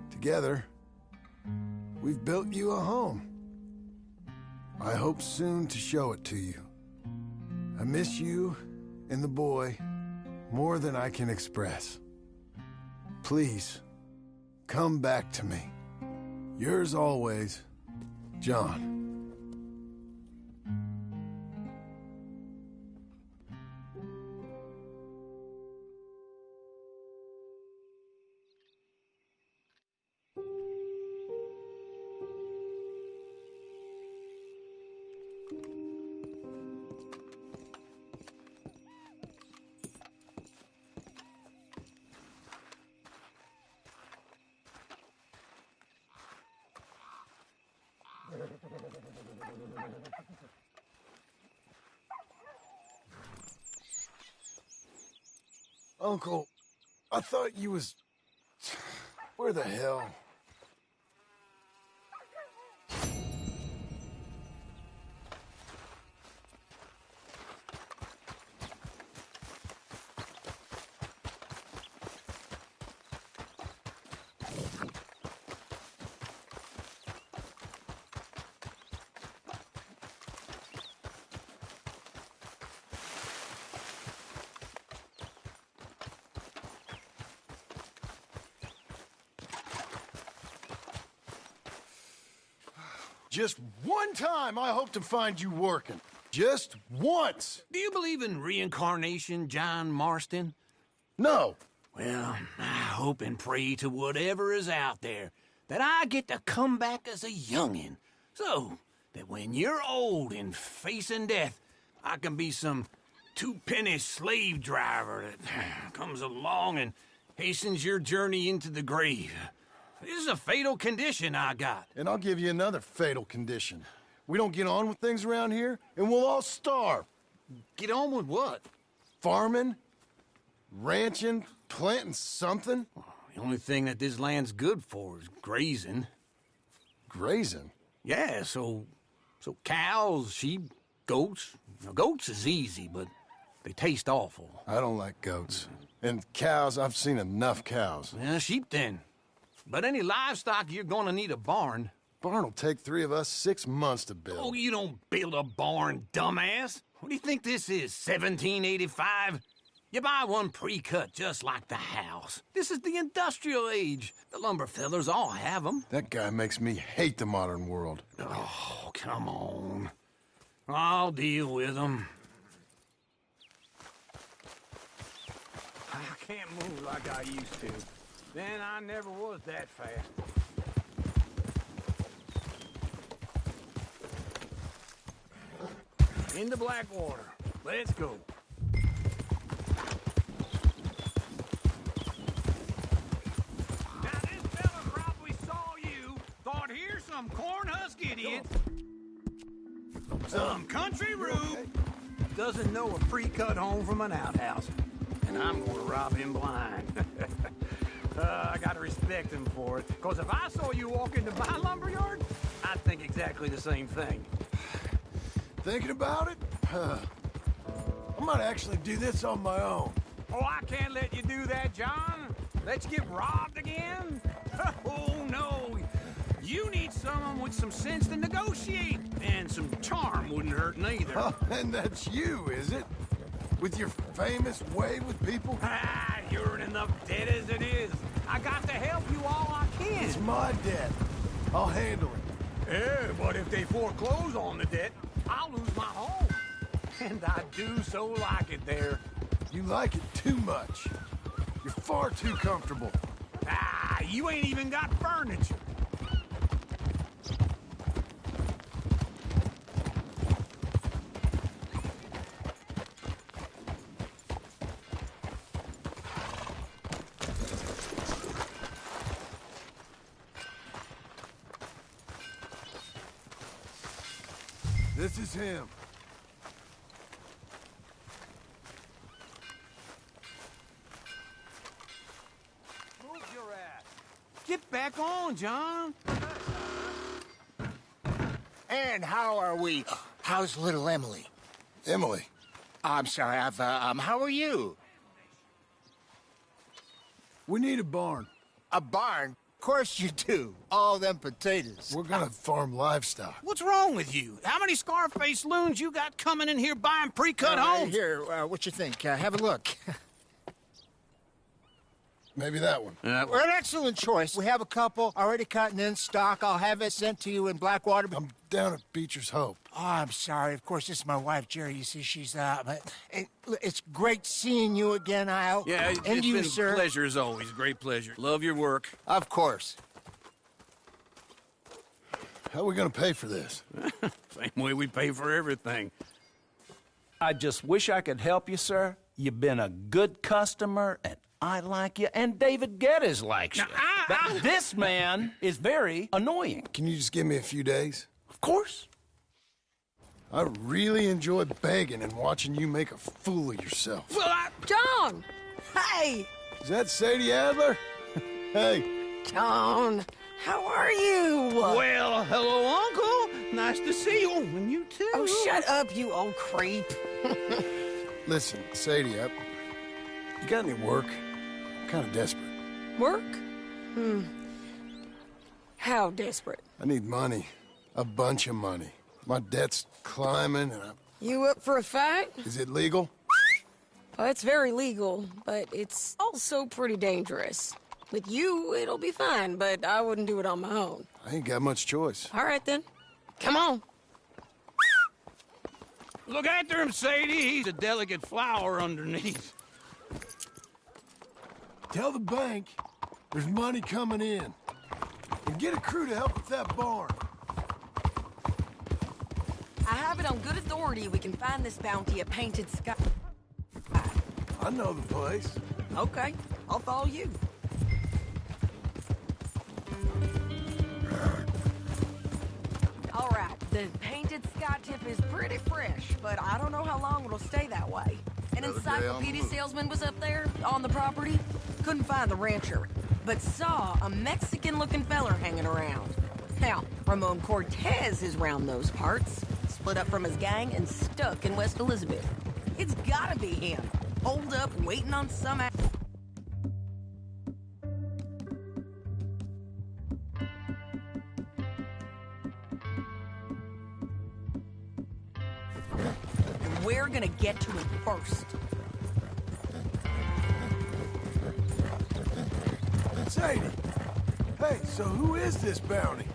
Together, we've built you a home. I hope soon to show it to you. I miss you and the boy more than I can express. Please, come back to me. Yours always, John. Uncle, I thought you was... Where the hell? Just one time I hope to find you working. Just once. Do you believe in reincarnation, John Marston? No. Well, I hope and pray to whatever is out there that I get to come back as a youngin', so that when you're old and facing death, I can be some two-penny slave driver that comes along and hastens your journey into the grave. This is a fatal condition I got. And I'll give you another fatal condition. We don't get on with things around here, and we'll all starve. Get on with what? Farming, ranching, planting something. The only thing that this land's good for is grazing. Grazing? Yeah, so cows, sheep, goats. Now, goats is easy, but they taste awful. I don't like goats. And cows, I've seen enough cows. Yeah, sheep then. But any livestock, you're gonna need a barn. Barn will take 3 of us 6 months to build. Oh, you don't build a barn, dumbass. What do you think this is, 1785? You buy one pre-cut just like the house. This is the industrial age. The lumber fellers all have them. That guy makes me hate the modern world. Oh, come on. I'll deal with them. I can't move like I used to. Then I never was that fast. Into Blackwater. Let's go. Now this fella probably saw you, thought here's some corn husk idiot, some country rube, doesn't know a pre-cut home from an outhouse. And I'm gonna rob him blind. I gotta respect him for it. Because if I saw you walk into my lumberyard, I'd think exactly the same thing. Thinking about it? I might actually do this on my own. Oh, I can't let you do that, John. Let you get robbed again? Oh, no. You need someone with some sense to negotiate. And some charm wouldn't hurt neither. Oh, and that's you, is it? With your famous way with people? Ah, you're in enough debt as it is. I got to help you all I can. It's my debt. I'll handle it. Yeah, but if they foreclose on the debt, I'll lose my home. And I do so like it there. You like it too much. You're far too comfortable. Ah, you ain't even got furniture. This is him. Move your ass. Get back on, John. And how are we? How's little Emily? Emily. I'm sorry, how are you? We need a barn. A barn? Of course you do. All them potatoes. We're gonna farm livestock. What's wrong with you? How many Scarface loons you got coming in here buying pre-cut homes? Here, what you think? Have a look. Maybe that one. We're an excellent choice. We have a couple already cut and in stock. I'll have it sent to you in Blackwater. I'm down at Beecher's Hope. Oh, I'm sorry. Of course, this is my wife, Jerry. You see, she's, it's great seeing you again, Al. Yeah, and it's you, been sir. a pleasure as always. Great pleasure. Love your work. Of course. How are we gonna pay for this? Same way we pay for everything. I just wish I could help you, sir. You've been a good customer, and I like you, and David Geddes likes you. But this man is very annoying. Can you just give me a few days? Of course. I really enjoy begging and watching you make a fool of yourself. John! Hey! Is that Sadie Adler? Hey. John, how are you? Well, hello, Uncle. Nice to see you. And you too. Oh, shut up, you old creep. Listen, Sadie, you got any work? I'm kind of desperate. Work? How desperate? I need money. A bunch of money. My debt's climbing and You up for a fight? Is it legal? Well, it's very legal, but it's also pretty dangerous. With you, it'll be fine, but I wouldn't do it on my own. I ain't got much choice. All right, then. Come on. Look after him, Sadie. He's a delicate flower underneath. Tell the bank there's money coming in. And get a crew to help with that barn. I have it on good authority we can find this bounty at Painted Sky. I know the place. Okay, I'll follow you. All right, the Painted Sky tip is pretty fresh, but I don't know how long it'll stay that way. An encyclopedia salesman was up there on the property. Couldn't find the rancher, but saw a Mexican-looking feller hanging around. Now, Ramon Cortez is round those parts, split up from his gang and stuck in West Elizabeth. It's gotta be him. Holed up, waiting on some... And we're gonna get to him first. Sadie! Hey, so who is this bounty?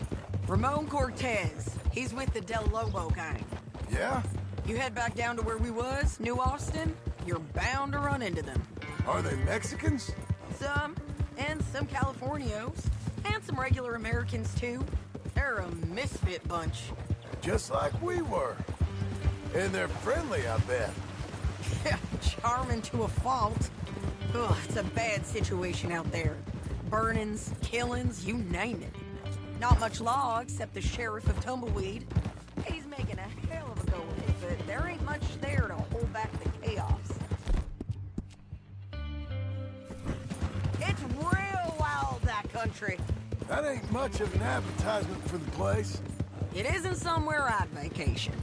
Ramon Cortez. He's with the Del Lobo gang. Yeah? You head back down to where we was, New Austin, you're bound to run into them. Are they Mexicans? Some, and some Californios, and some regular Americans too. They're a misfit bunch. Just like we were. And they're friendly, I bet. Yeah, charming to a fault. Ugh, it's a bad situation out there. Burnings, killings, you name it. Not much law except the sheriff of Tumbleweed. He's making a hell of a go of it, but there ain't much there to hold back the chaos. It's real wild, that country. That ain't much of an advertisement for the place. It isn't somewhere I'd vacation,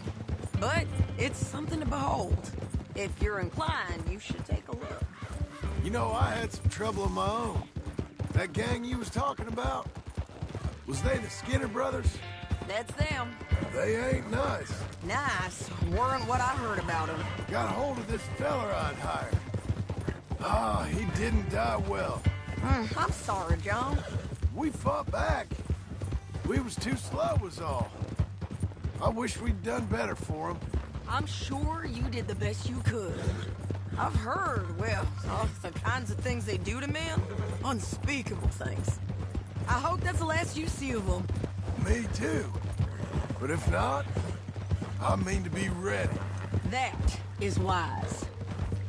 but it's something to behold. If you're inclined, you should take a look. You know, I had some trouble of my own. That gang you was talking about, was they the Skinner brothers? That's them. They ain't nice. Nice weren't what I heard about them. Got hold of this feller I'd hired. Ah, he didn't die well. I'm sorry, John. We fought back. We was too slow was all. I wish we'd done better for him. I'm sure you did the best you could. I've heard, well, the kinds of things they do to men. Unspeakable things. I hope that's the last you see of them. Me too. But if not, I mean to be ready. That is wise.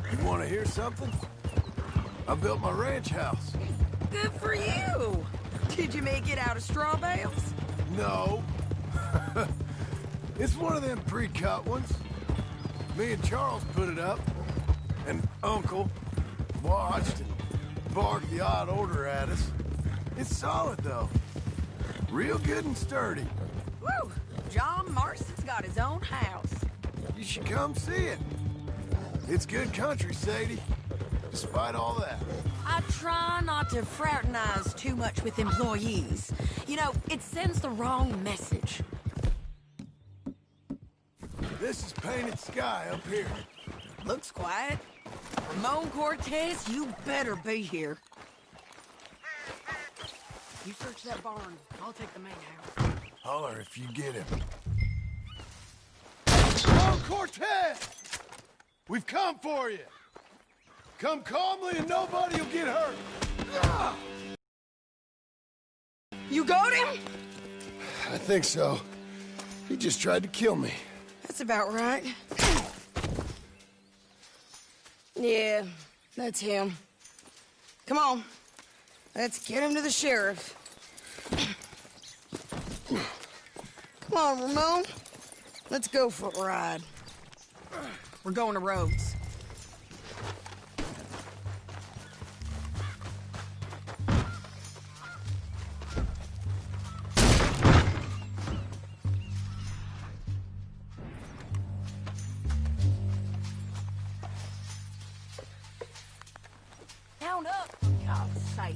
You want to hear something? I built my ranch house. Good for you. Did you make it out of straw bales? No. It's one of them pre-cut ones. Me and Charles put it up. And Uncle watched and barked the odd order at us. It's solid, though. Real good and sturdy. Woo! John Marston's got his own house. You should come see it. It's good country, Sadie. Despite all that. I try not to fraternize too much with employees. You know, it sends the wrong message. This is Painted Sky up here. Looks quiet. Ramon Cortez, you better be here. You search that barn. I'll take the main house. Holler if you get him. Ramon Cortez! We've come for you. Come calmly and nobody will get hurt. Ah! You got him? I think so. He just tried to kill me. That's about right. Yeah, that's him. Come on. Let's get him to the sheriff. Come on, Ramon. Let's go for a ride. We're going to Rhodes. on up, for God's sake.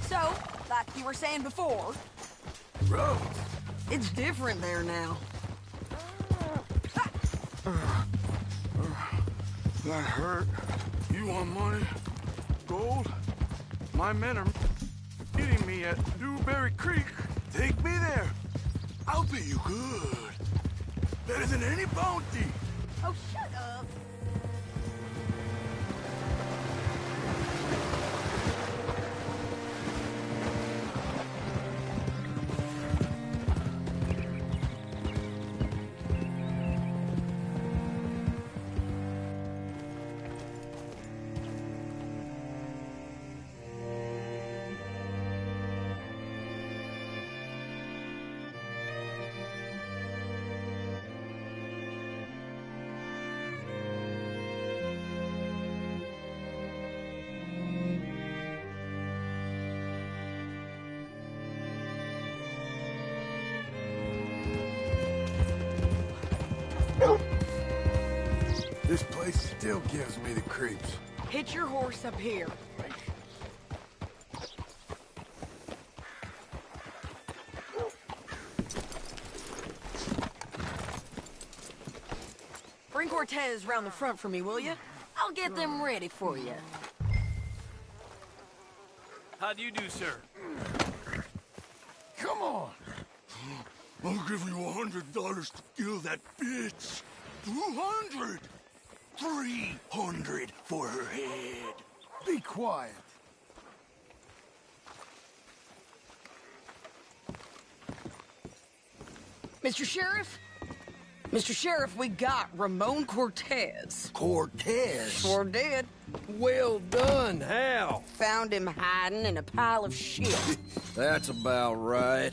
So, like you were saying before... Roads. It's different there now. That hurt. You want money? Gold? My men are meeting me at Newberry Creek. Take me there. I'll pay you good. Better than any bounty. Oh, shut up. This place still gives me the creeps. Hitch your horse up here. Bring Cortez round the front for me, will you? I'll get them ready for you. How do you do, sir? Come on. I'll give you $100 to kill that bitch. 200. 300 for her head. Be quiet. Mr. Sheriff? Mr. Sheriff, we got Ramon Cortez. Cortez? Sure did. Well done. How? Found him hiding in a pile of shit. That's about right.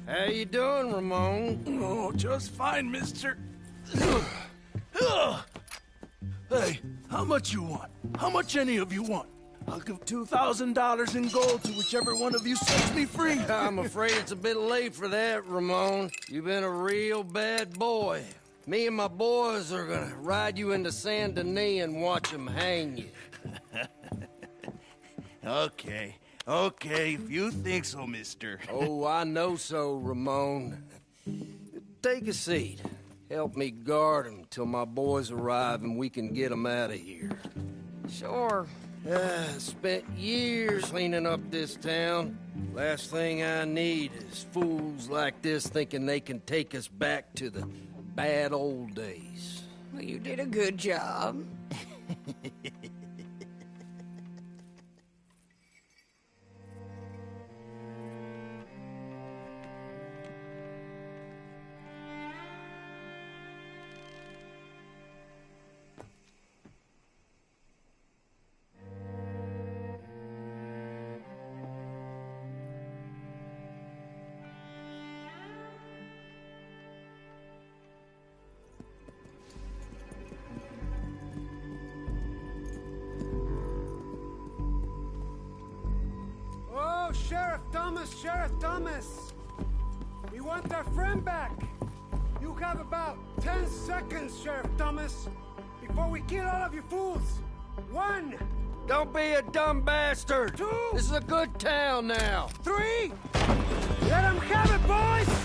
How you doing, Ramon? Oh, just fine, mister. Hey, how much you want? How much any of you want? I'll give $2,000 in gold to whichever one of you sets me free. I'm afraid it's a bit late for that, Ramon. You've been a real bad boy. Me and my boys are gonna ride you into Saint Denis and watch them hang you. Okay, if you think so, mister. Oh, I know so, Ramon. Take a seat. Help me guard them till my boys arrive and we can get them out of here. Sure. Spent years cleaning up this town. Last thing I need is fools like this thinking they can take us back to the bad old days. Well, you did a good job. Sheriff Thomas! We want our friend back! You have about 10 seconds, Sheriff Thomas, before we kill all of you fools! 1! Don't be a dumb bastard! 2! This is a good town now! 3! Let them have it, boys!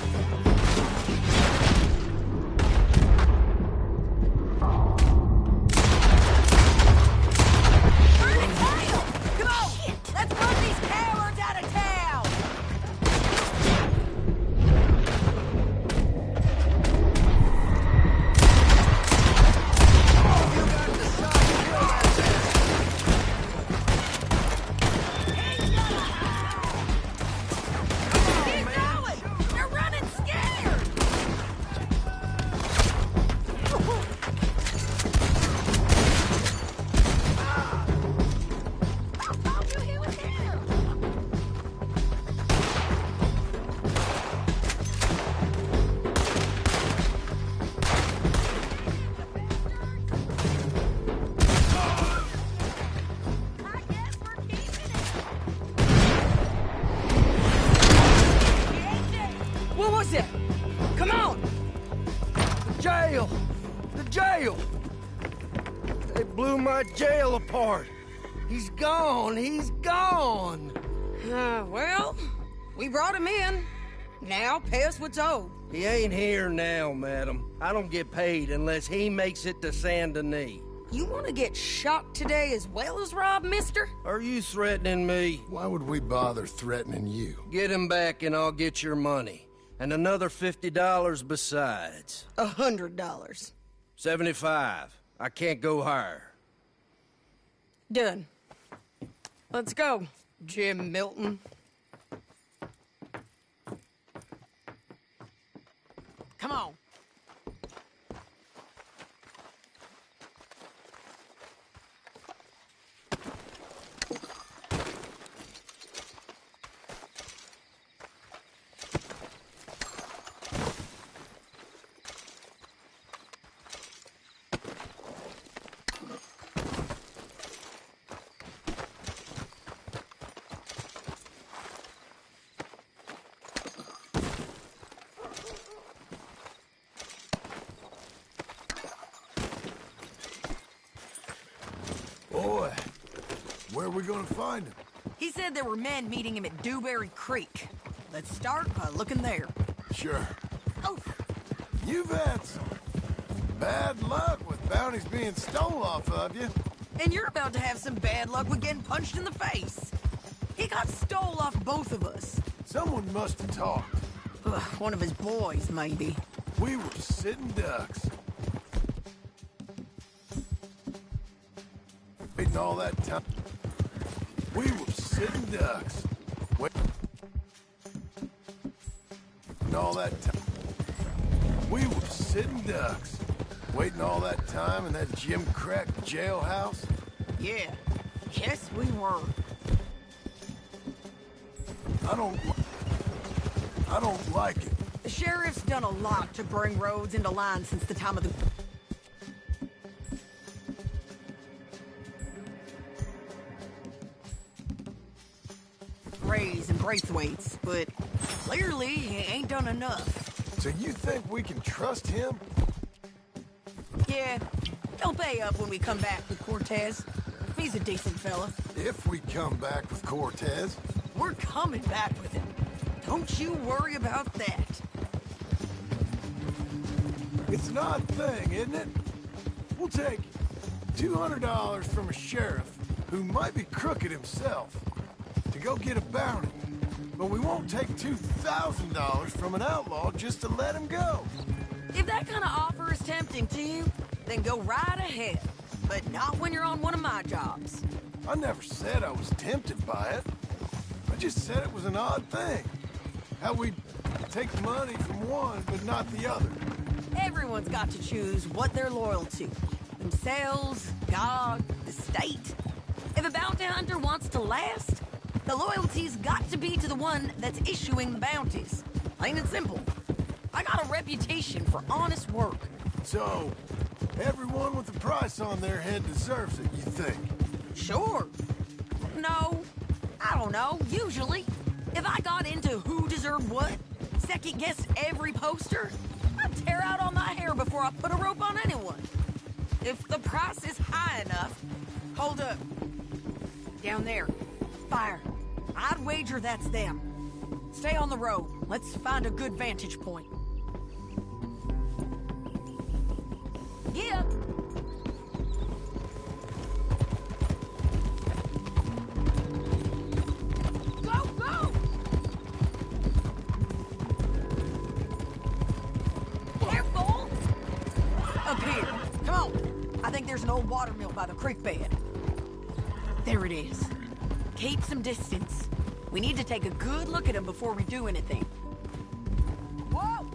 jail! They blew my jail apart. He's gone. He's gone. Well, we brought him in. Now pay us what's owed. He ain't here now, madam. I don't get paid unless he makes it to Saint Denis. You want to get shot today as well as Rob, mister? Are you threatening me? Why would we bother threatening you? Get him back and I'll get your money. And another $50 besides. $100. 75. I can't go higher. Done. Let's go, Jim Milton. Come on. Boy, where are we gonna find him? He said there were men meeting him at Dewberry Creek. Let's start by looking there. Sure. Oh. You've had some bad luck with bounties being stole off of you. And you're about to have some bad luck with getting punched in the face. He got stole off both of us. Someone must have talked. Ugh, one of his boys, maybe. We were sitting ducks. Waiting all that time. We were sitting ducks. Waiting all that time. We were sitting ducks. Waiting all that time in that Jim Crack jailhouse. Yeah. Yes, we were. I don't like it. The sheriff's done a lot to bring roads into line since the time of the... Rays and Braithwaites, but clearly he ain't done enough. So you think we can trust him? Yeah, he'll pay up when we come back with Cortez. He's a decent fella. If we come back with Cortez. We're coming back with him. Don't you worry about that. It's an odd thing, isn't it? We'll take $200 from a sheriff who might be crooked himself to go get a bounty, but we won't take $2,000 from an outlaw just to let him go. If that kind of offer is tempting to you, then go right ahead. But not when you're on one of my jobs. I never said I was tempted by it. I just said it was an odd thing. How we take money from one, but not the other. Everyone's got to choose what they're loyal to. Themselves, God, the state. If a bounty hunter wants to last, the loyalty's got to be to the one that's issuing the bounties. Plain and simple. I got a reputation for honest work. So, everyone with a price on their head deserves it, you think? Sure. No, I don't know, usually. If I got into who deserved what, second-guessed every poster, I'd tear out all my hair before I put a rope on anyone. If the price is high enough... Hold up. Down there. Fire. I'd wager that's them. Stay on the road. Let's find a good vantage point. Yeah. Go, go! Careful! Up here. Come on. I think there's an old water mill by the creek bed. There it is. Keep some distance. We need to take a good look at him before we do anything. Whoa!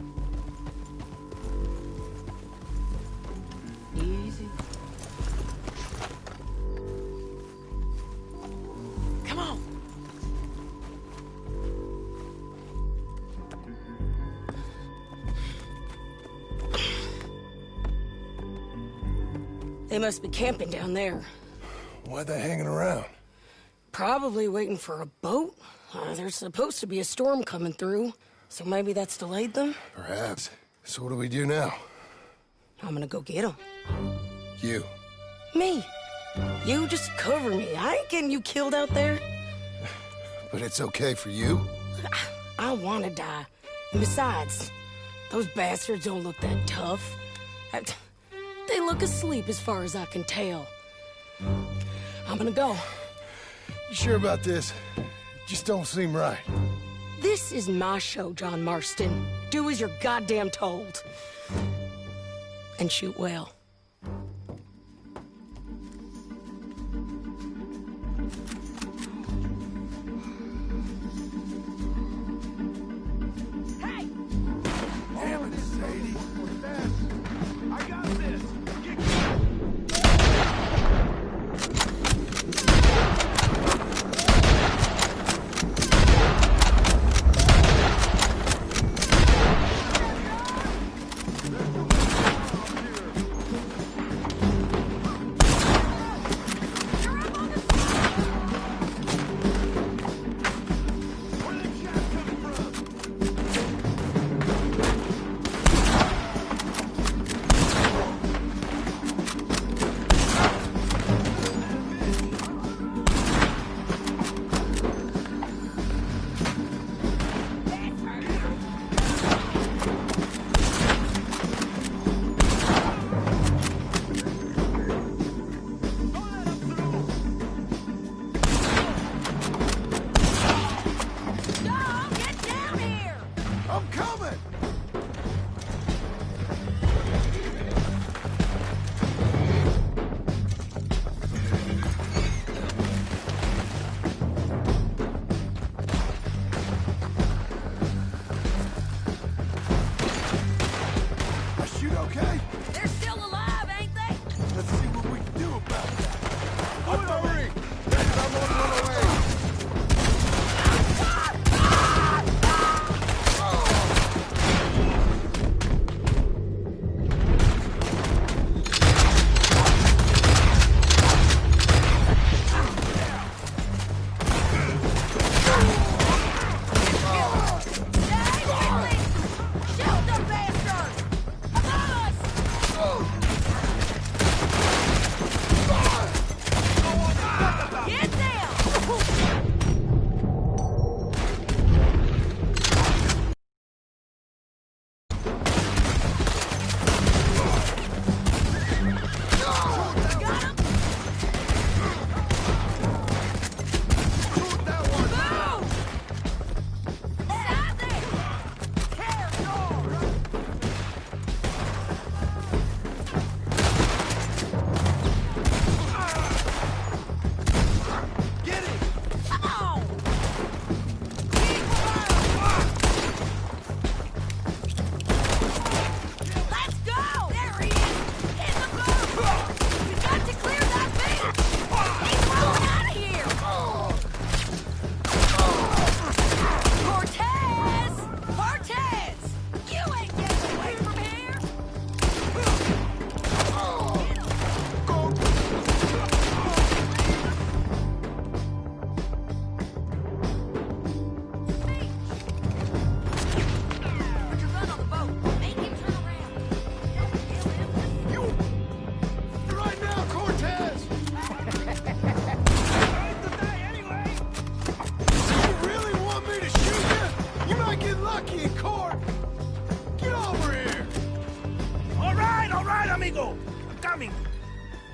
Easy. Come on. They must be camping down there. Why they hanging around? Probably waiting for a boat. There's supposed to be a storm coming through, so maybe that's delayed them? Perhaps. So what do we do now? I'm gonna go get him. You. Me. You just cover me. I ain't getting you killed out there. But it's okay for you? I want to die. And besides, those bastards don't look that tough. They look asleep as far as I can tell. I'm gonna go. You sure about this? Just don't seem right. This is my show, John Marston. Do as you're goddamn told. And shoot well.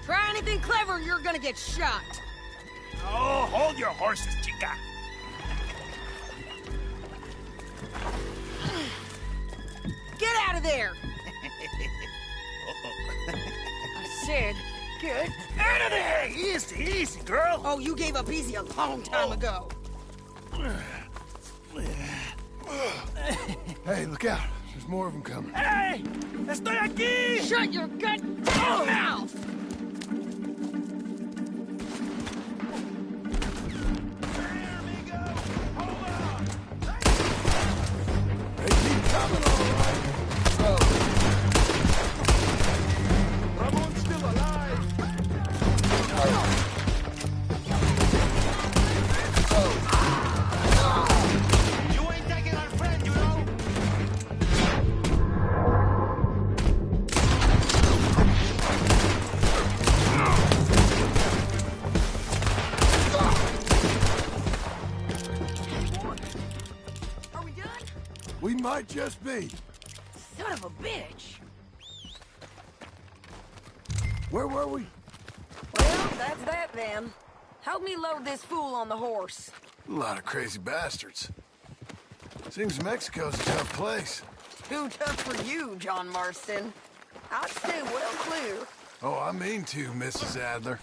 Try anything clever, you're gonna get shot. Oh, hold your horses, chica. Get out of there! I said, get out of there! Easy, easy, girl. Oh, you gave up easy a long time ago. Hey, look out. There's more of them coming. Hey! Estoy aquí! Shut your goddamn mouth! They keep coming, all right. Ramon's still alive. You ain't taking our friend, you know? Might just be. Son of a bitch. Where were we? Well, that's that then. Help me load this fool on the horse. A lot of crazy bastards. Seems Mexico's a tough place. Too tough for you, John Marston. I'd stay well clear. Oh, I mean to, Mrs. Adler.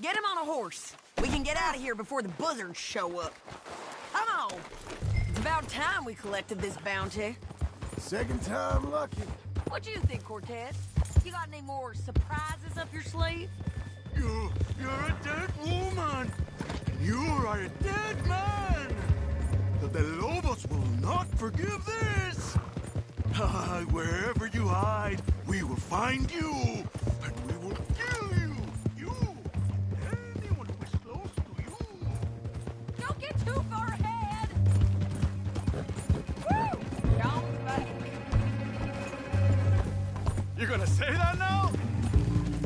Get him on a horse. We can get out of here before the buzzards show up. Come on. It's about time we collected this bounty. Second time lucky. What do you think, Cortez? You got any more surprises up your sleeve? You're a dead woman. You are a dead man. The Lobos will not forgive this. Wherever you hide, we will find you, and we will kill you. You, anyone who is close to you. Don't get too far ahead. Woo! John's back. You're gonna say that now?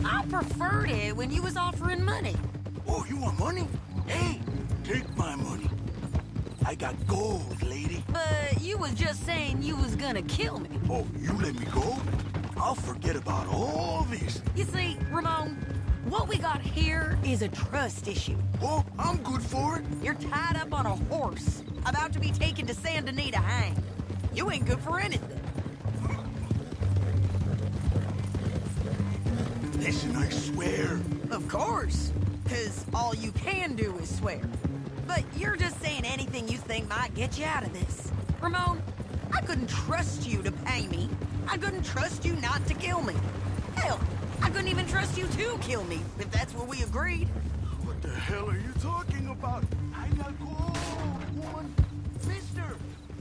I preferred it when you was offering money. Oh, you want money? Hey, take my money. I got gold, lady. But you was just saying you was gonna kill me. Oh, you let me go? I'll forget about all this. You see, Ramon, what we got here is a trust issue. Oh, I'm good for it. You're tied up on a horse, about to be taken to Saint Denis to hang. You ain't good for anything. Listen, I swear. Of course, because all you can do is swear. But you're just saying anything you think might get you out of this. Ramon, I couldn't trust you to pay me. I couldn't trust you not to kill me. Hell, I couldn't even trust you to kill me, if that's what we agreed. What the hell are you talking about? I got gold, woman. Mister,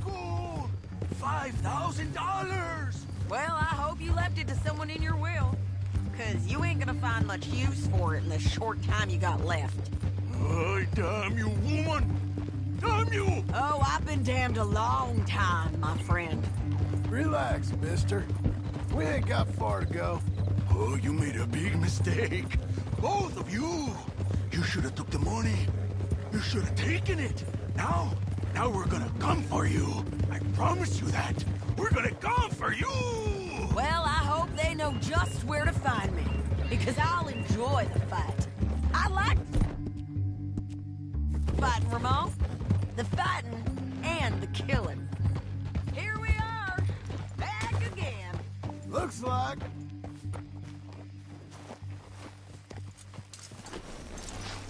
gold. $5,000. Well, I hope you left it to someone in your will. Because you ain't gonna find much use for it in the short time you got left. Oh, damn you, woman! Damn you! Oh, I've been damned a long time, my friend. Relax, mister. We ain't got far to go. Oh, you made a big mistake. Both of you. You should have took the money. You should have taken it. Now we're gonna come for you. I promise you that. We're gonna come for you! Well, I hope they know just where to find me. Because I'll enjoy the fight. I like fighting, Ramon. The fighting and the killing. Here we are, back again. Looks like.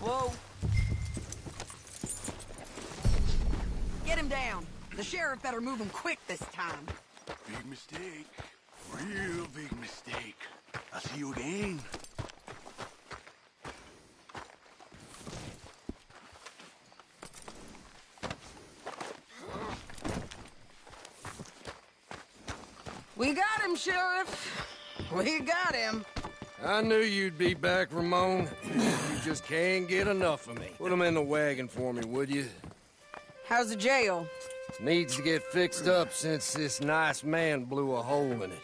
Whoa. Get him down. The sheriff better move him quick this time. Big mistake. Real big mistake. I'll see you again. We got him, Sheriff. We got him. I knew you'd be back, Ramon. You just can't get enough of me. Put him in the wagon for me, would you? How's the jail? Needs to get fixed up since this nice man blew a hole in it.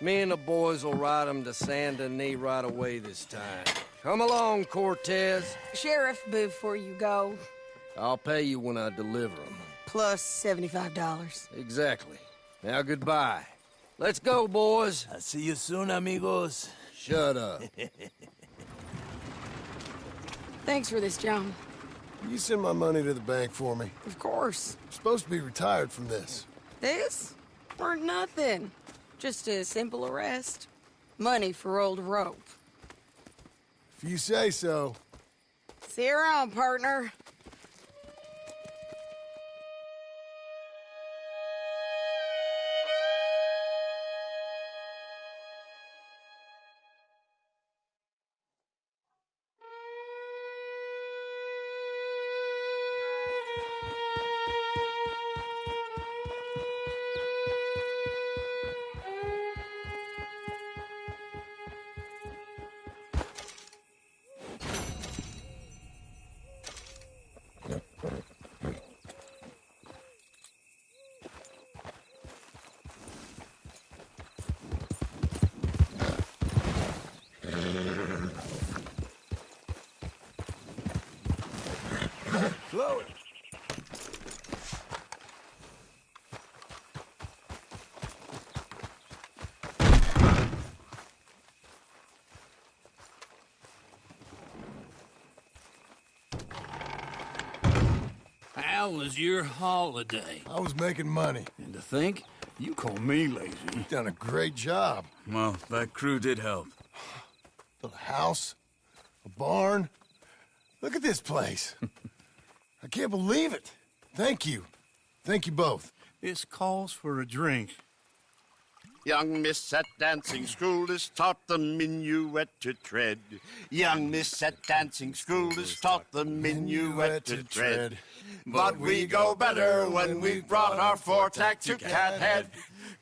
Me and the boys will ride him to Saint Denis right away this time. Come along, Cortez. Sheriff, before you go. I'll pay you when I deliver him. Plus $75. Exactly. Now, goodbye. Let's go, boys. I'll see you soon, amigos. Shut up. Thanks for this, John. You send my money to the bank for me. Of course. I'm supposed to be retired from this. This? Weren't nothing. Just a simple arrest. Money for old rope. If you say so. See you around, partner. Slow it. How was your holiday? I was making money. And to think, you call me lazy. You've done a great job. Well, that crew did help. Built a house, a barn. Look at this place. I can't believe it. Thank you. Thank you both. This calls for a drink. Young miss at dancing school is taught the minuet to tread. Young miss at dancing school is taught the minuet to tread. But we go better when we've brought our four-tack to Cathead.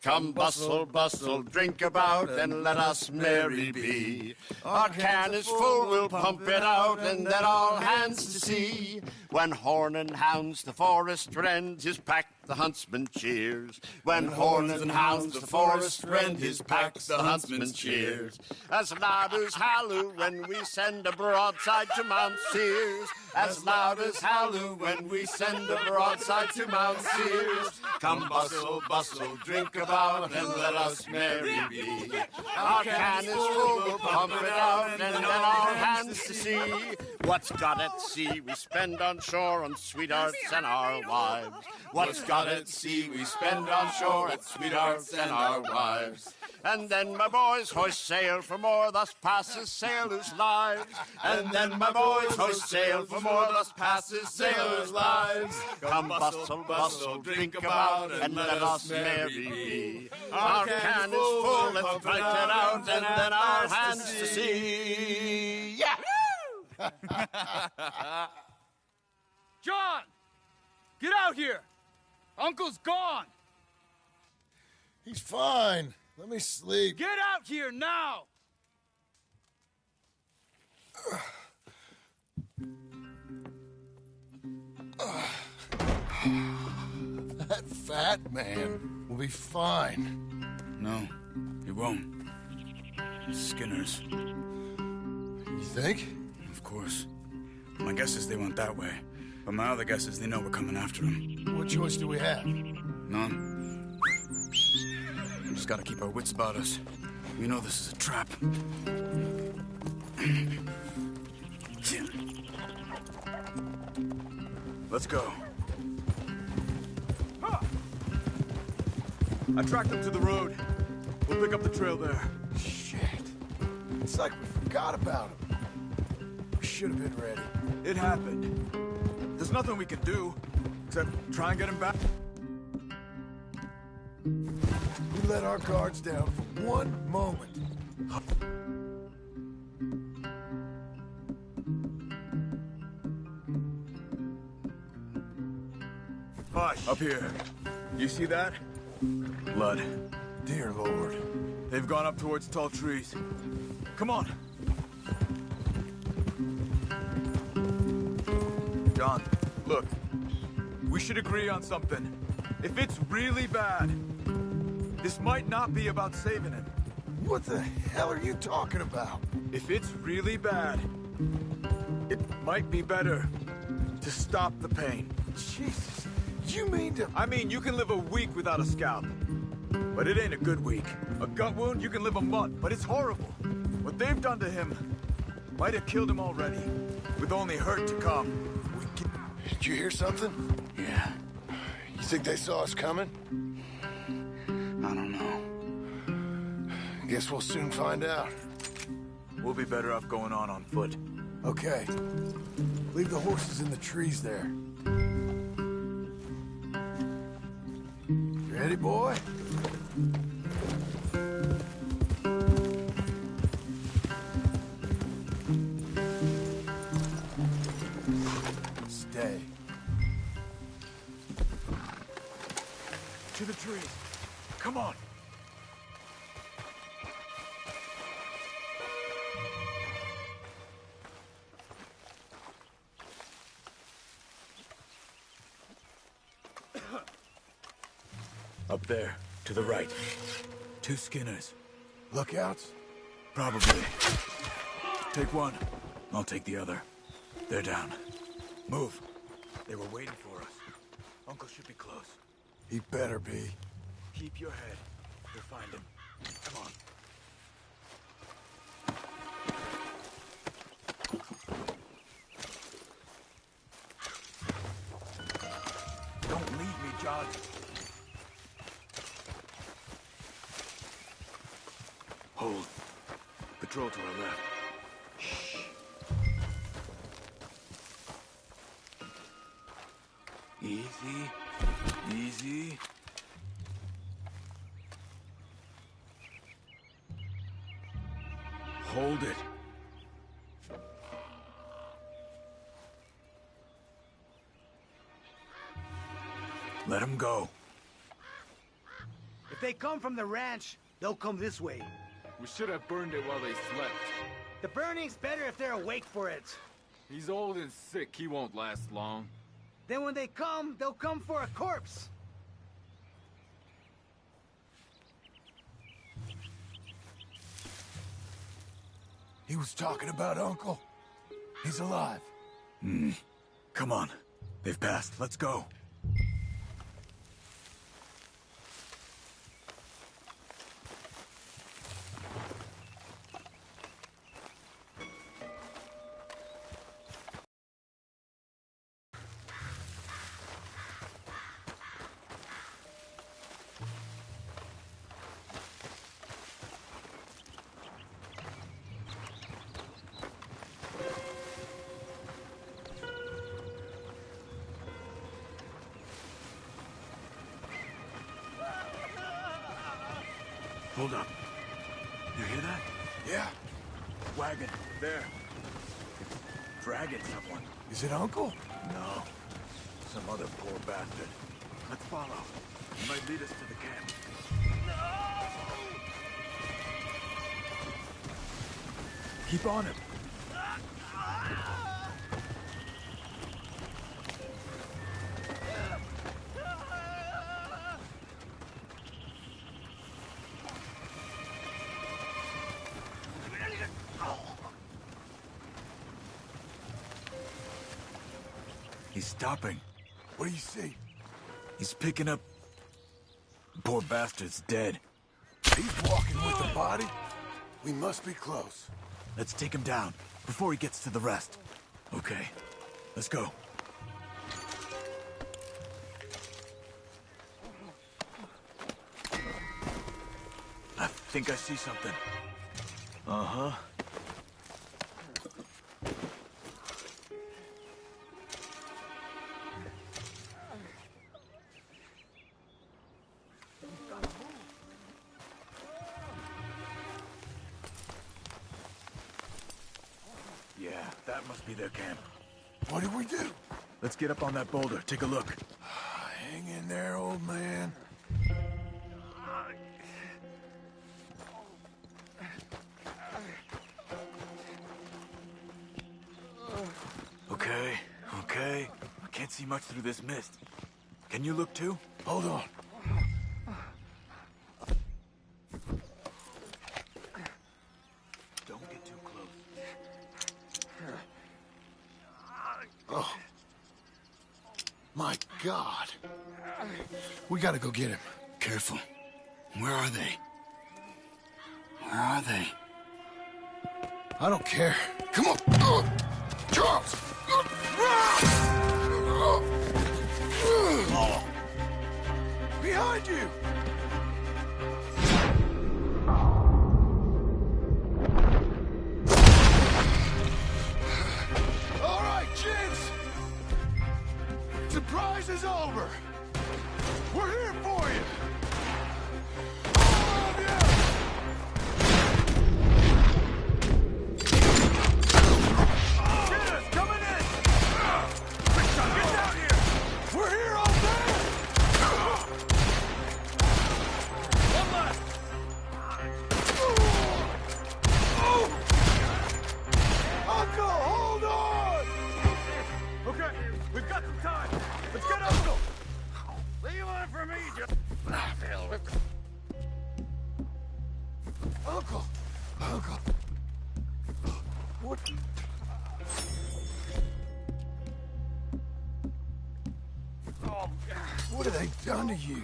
Come bustle, bustle, drink about, and let us merry be. Our can is full, we'll pump it out, and then all hands to see. When horn and hounds the forest rend, his pack the huntsman cheers. When horn and hounds the forest rend, his pack the huntsman cheers. As loud as halloo when we send a broadside to Mount Sears. As loud as halloo when we send a broadside to Mount Sears. Come bustle, bustle, drink about, and let us merry be. Our can is full, we'll pump it out, and then all hands to see. What's got at sea we spend on shore on sweethearts and our wives. What's got at sea we spend on shore at sweethearts and our wives. And then my boys hoist sail for more, thus passes sailors' lives. And then my boys hoist sail for more, thus passes sailors' lives. Come bustle, bustle, drink about, and let us merry be. Our can is full, let's break it out, and then our hands to see. Yeah! John! Get out here! Uncle's gone! He's fine. Let me sleep. Get out here now! That fat man will be fine. No, he won't. Skinner's. You think? Of course. My guess is they went that way. But my other guess is they know we're coming after them. What choice do we have? None. We just gotta keep our wits about us. We know this is a trap. Let's go. I tracked them to the road. We'll pick up the trail there. Shit. It's like we forgot about him. We should have been ready. It happened. There's nothing we can do, except try and get him back. We let our guards down for one moment. Hush. Up here. You see that? Blood. Dear Lord. They've gone up towards tall trees. Come on. John, look. We should agree on something. If it's really bad, this might not be about saving him. What the hell are you talking about? If it's really bad, it might be better to stop the pain. Jesus, you mean to... I mean, you can live a week without a scalp, but it ain't a good week. A gut wound, you can live a month, but it's horrible. What they've done to him might have killed him already, with only hurt to come. Did you hear something? Yeah. You think they saw us coming? I don't know. Guess we'll soon find out. We'll be better off going on foot. Okay. Leave the horses in the trees there. Ready, boy? Stay. To the trees. Come on. Up there, to the right. 2 Skinners. Lookouts? Probably. Take one. I'll take the other. They're down. Move. They were waiting for us. Uncle should be close. He better be. Keep your head. We'll find him. Come on. Don't leave me, John. Hold. Patrol to our left. Shh. Easy. Easy. Hold it. Let him go. If they come from the ranch, they'll come this way. We should have burned it while they slept. The burning's better if they're awake for it. He's old and sick. He won't last long. Then when they come, they'll come for a corpse. He was talking about Uncle. He's alive. Come on. They've passed. Let's go. Hold up. You hear that? Yeah. Wagon. There. It's dragging someone. Is it Uncle? No. Some other poor bastard. Let's follow. He might lead us to the camp. No! Keep on him. He's stopping. What do you see? He's picking up... Poor bastard's dead. He's walking with the body? We must be close. Let's take him down before he gets to the rest. Okay, let's go. I think I see something. Uh-huh. Yeah, that must be their camp. What do we do? Let's get up on that boulder. Take a look. Hang in there, old man. Okay, okay. I can't see much through this mist. Can you look too? Hold on. Don't get too close. Oh. My God. We gotta go get him. Careful. Where are they? Where are they? I don't care. Come on. Charles! Behind you! All right, kids! Surprise is over! We're here for you! All of you! Coming in! Get down here! We're here all day! One left! Uncle, hold on! Okay, we've got some time. Let's get Uncle! Leave one for me, Joe. What have they done to you?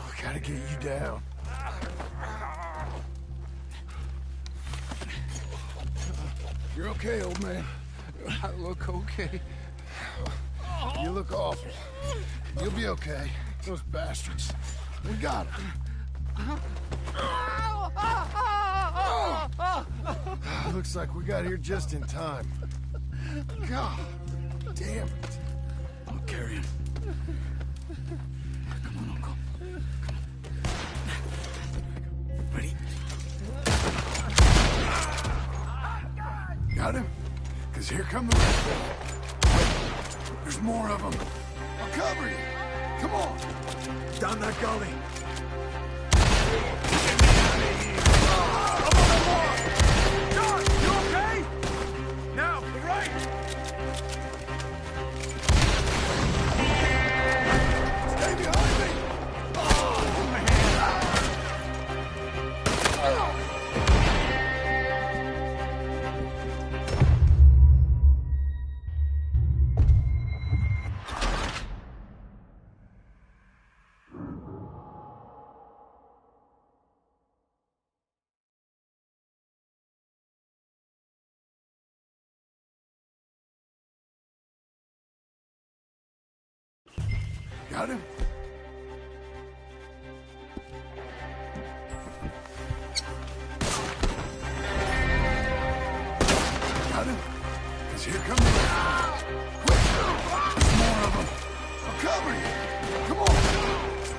We gotta get you down. You're okay, old man. I look okay. You look awful. You'll be okay. Those bastards. We got them. Looks like we got here just in time. God damn it. I'll carry him. Come on, Uncle. Come on. Ready? Got him? Because here come the rest of them. Wait, there's more of them. I'll cover you. Come on. Down that gully. John, you okay? Now, the right. Stay behind me. Oh, man. Got him? Got him? Because here come the rest of them. Quick! There's more of them. I'll cover you. Come on.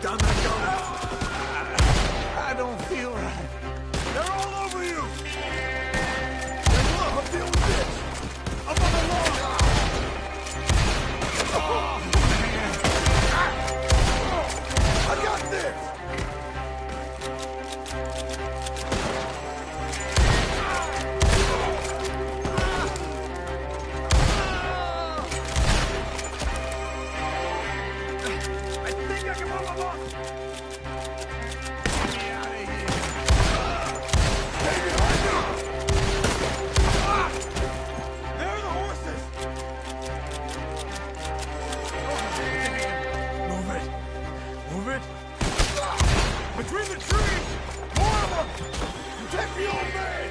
Down that gully. I don't feel right. They're all over you. I'll deal with this. Up on the wall. Oh, man. I got this. I think I can move them up. Get me out of here. Stay behind me. There are the horses. Move it. Move it. Between the trees. More of them. Protect the old man.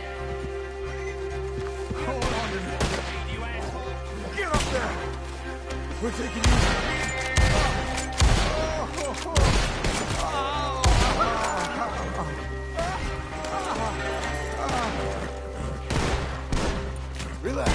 Hold on to me. You asshole. Get up there. We're taking you. Relax.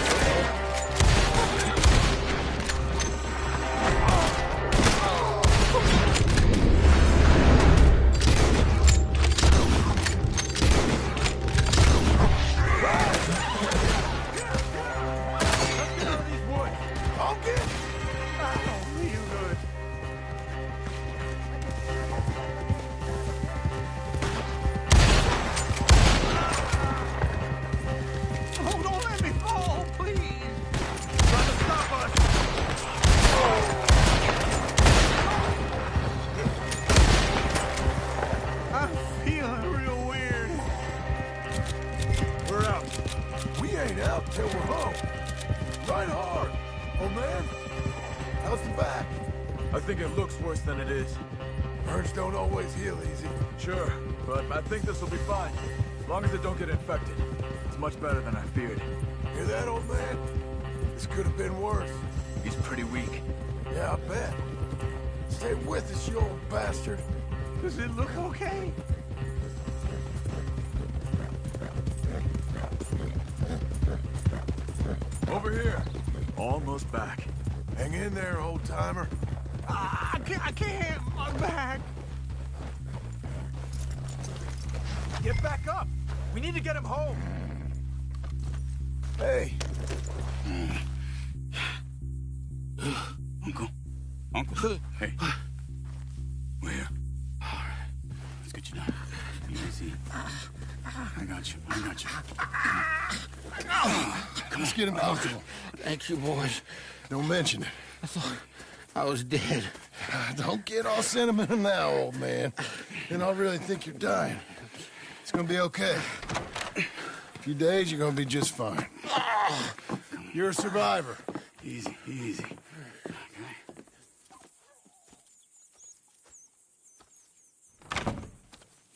Till we're home. Right hard. Oh, man. How's the back? I think it looks worse than it is. Burns don't always heal easy. Sure, but I think this will be fine. As long as it don't get infected. It's much better than I feared. Hear that, old man? This could have been worse. He's pretty weak. Yeah, I bet. Stay with us, you old bastard. Does it look okay? Over here. Almost back. Hang in there, old-timer. I can't. I'm back. Get back up. We need to get him home. Hey. Uncle. Hey. We're here. Let's get you down. Easy. I got you. Come on. Let's get him comfortable. Thank you, boys. Don't mention it. I thought I was dead. Don't get all sentimental now, old man. Then I'll really think you're dying. It's gonna be okay. A few days, you're gonna be just fine. You're a survivor. Easy, easy. Okay.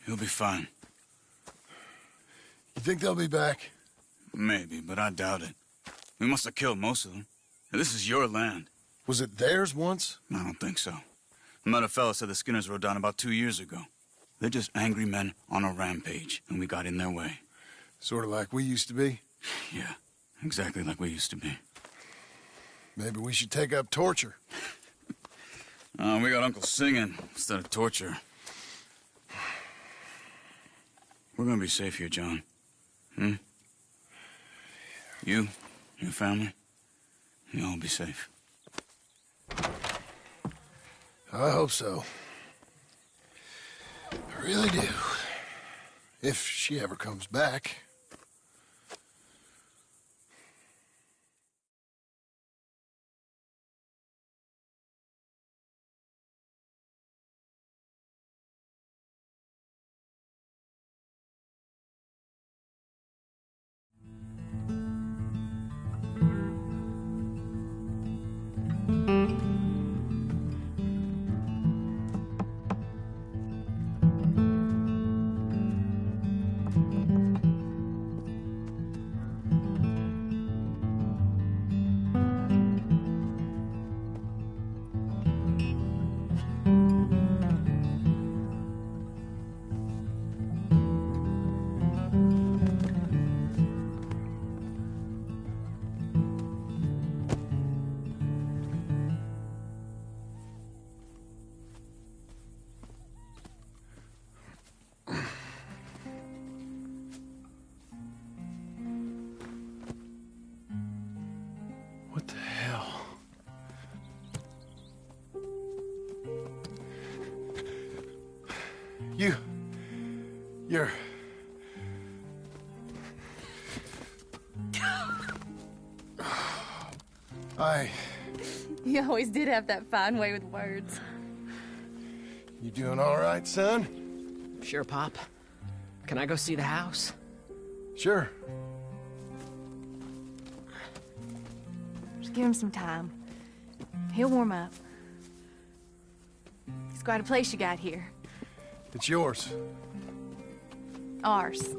He'll be fine. You think they'll be back? Maybe, but I doubt it. We must have killed most of them. This is your land. Was it theirs once? I don't think so. I met a fella said the Skinners rode down about 2 years ago. They're just angry men on a rampage, and we got in their way. Sort of like we used to be? Yeah, exactly like we used to be. Maybe we should take up torture. We got Uncle singing instead of torture. We're gonna be safe here, John. Hmm? You, your family, you'll all be safe. I hope so. I really do. If she ever comes back. What the hell? You're... You always did have that fine way with words. You doing all right, son? Sure, Pop. Can I go see the house? Sure. Just give him some time. He'll warm up. It's quite a place you got here. It's yours. Ours.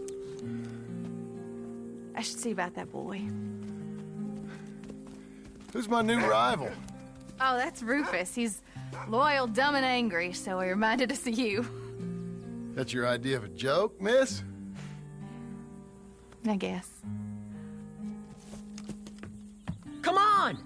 I should see about that boy. Who's my new rival? Oh, that's Rufus. He's loyal, dumb, and angry, so he reminded us of you. That's your idea of a joke, miss? I guess. Come on!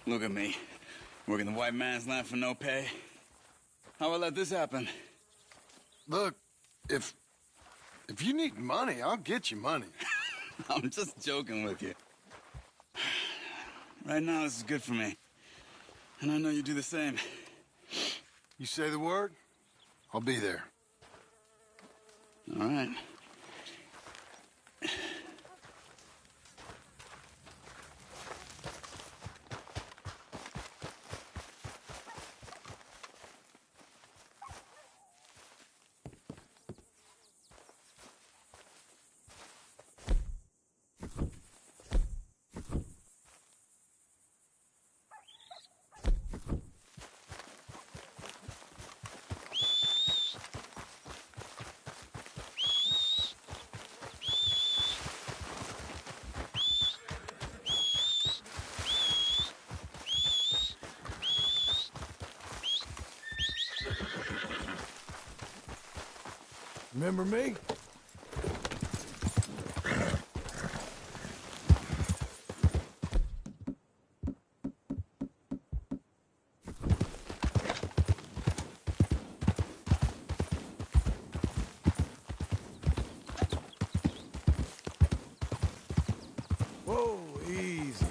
Look at me, working the white man's land for no pay. How I let this happen? Look, if you need money, I'll get you money. I'm just joking with you. Right now, this is good for me. And I know you do the same. You say the word, I'll be there. All right. Remember me? Whoa, easy.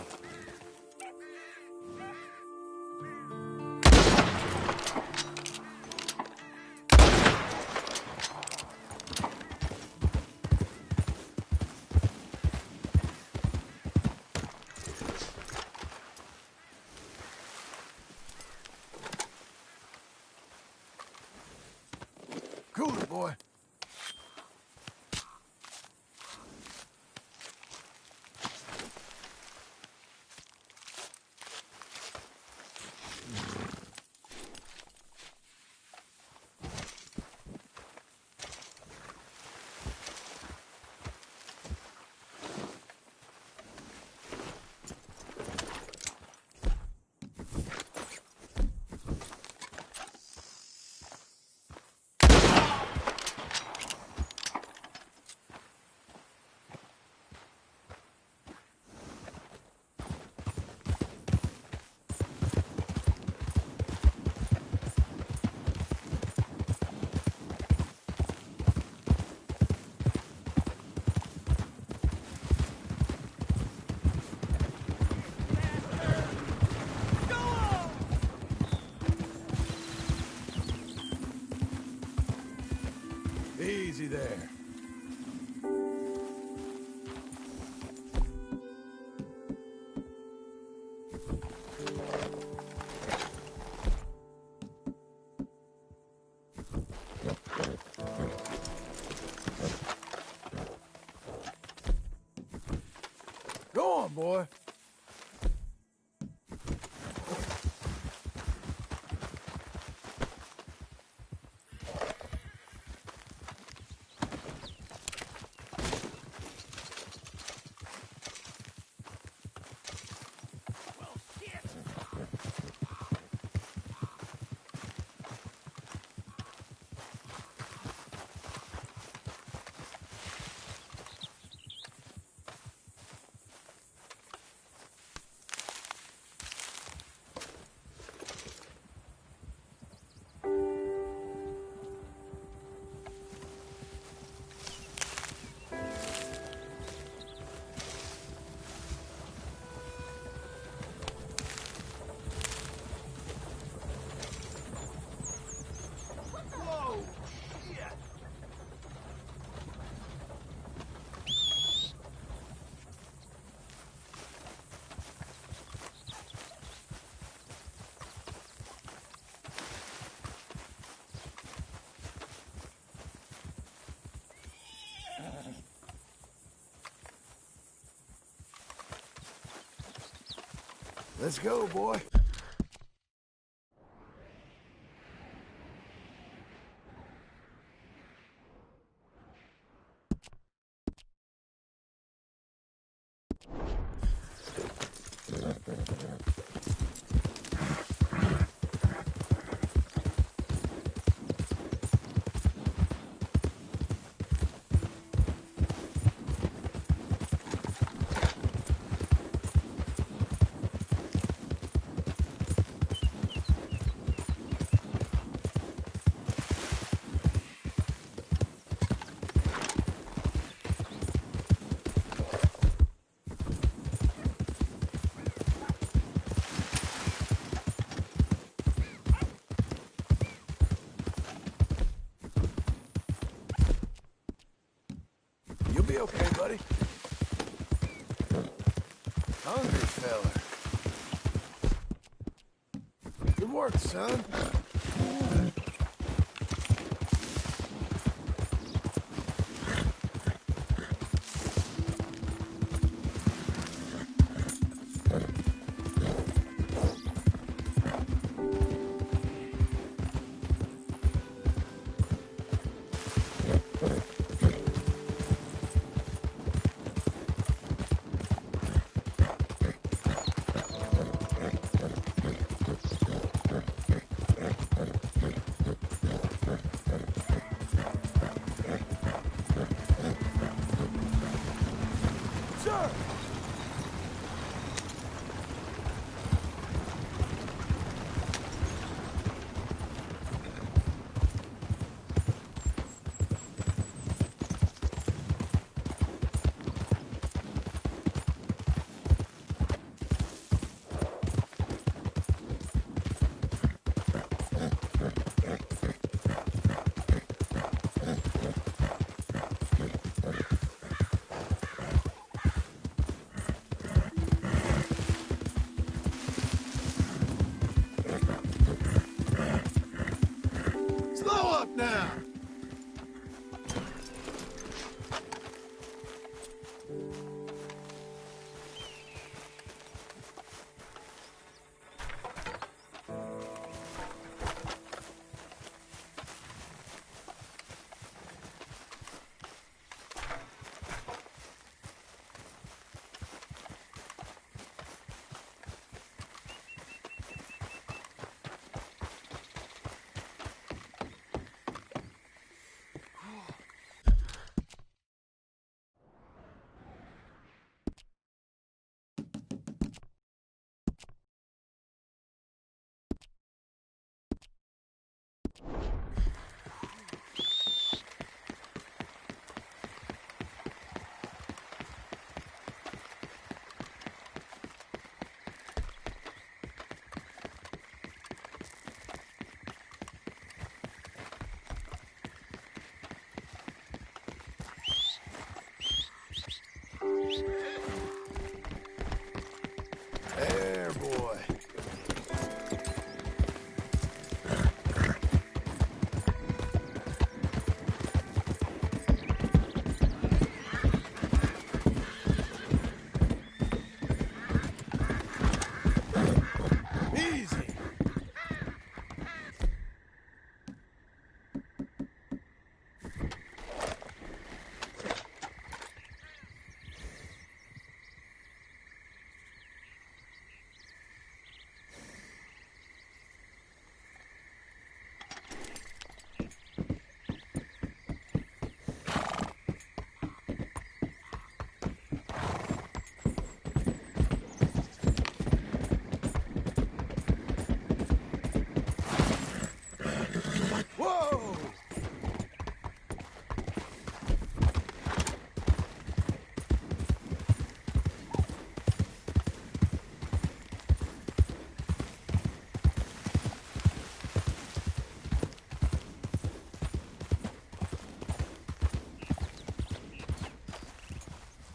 Easy there. Go on, boy. Let's go, boy. You'll be okay, buddy. Hungry fella. Good work, son.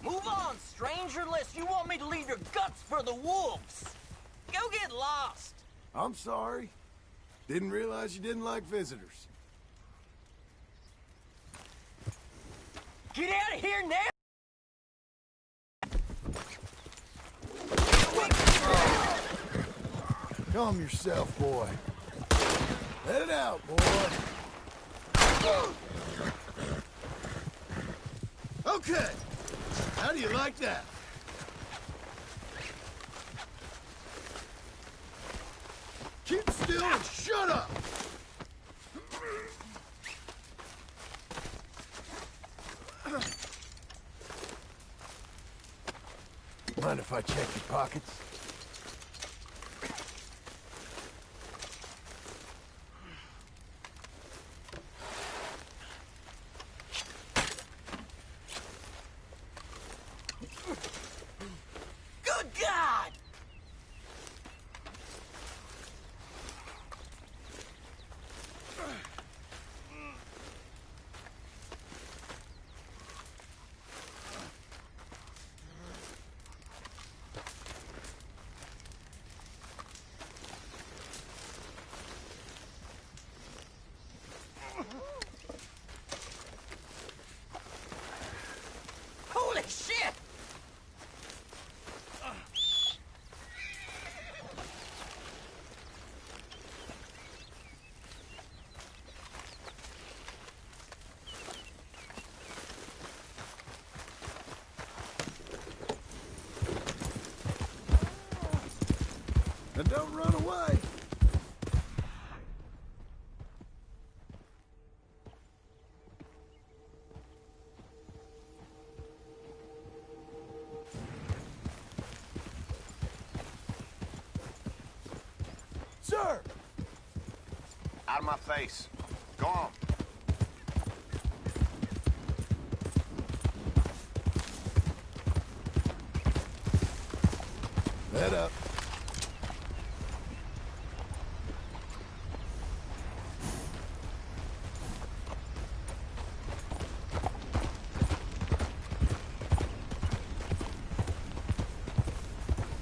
Move on, stranger, unless you want me to leave your guts for the wolves. Go get lost. I'm sorry. Didn't realize you didn't like visitors. Get out of here now! Calm yourself, boy. Let it out, boy. Okay. How do you like that? Keep still and shut up! Mind if I check your pockets? Good God! Holy shit! Now don't run away! Sir! Out of my face. Go on. Let up.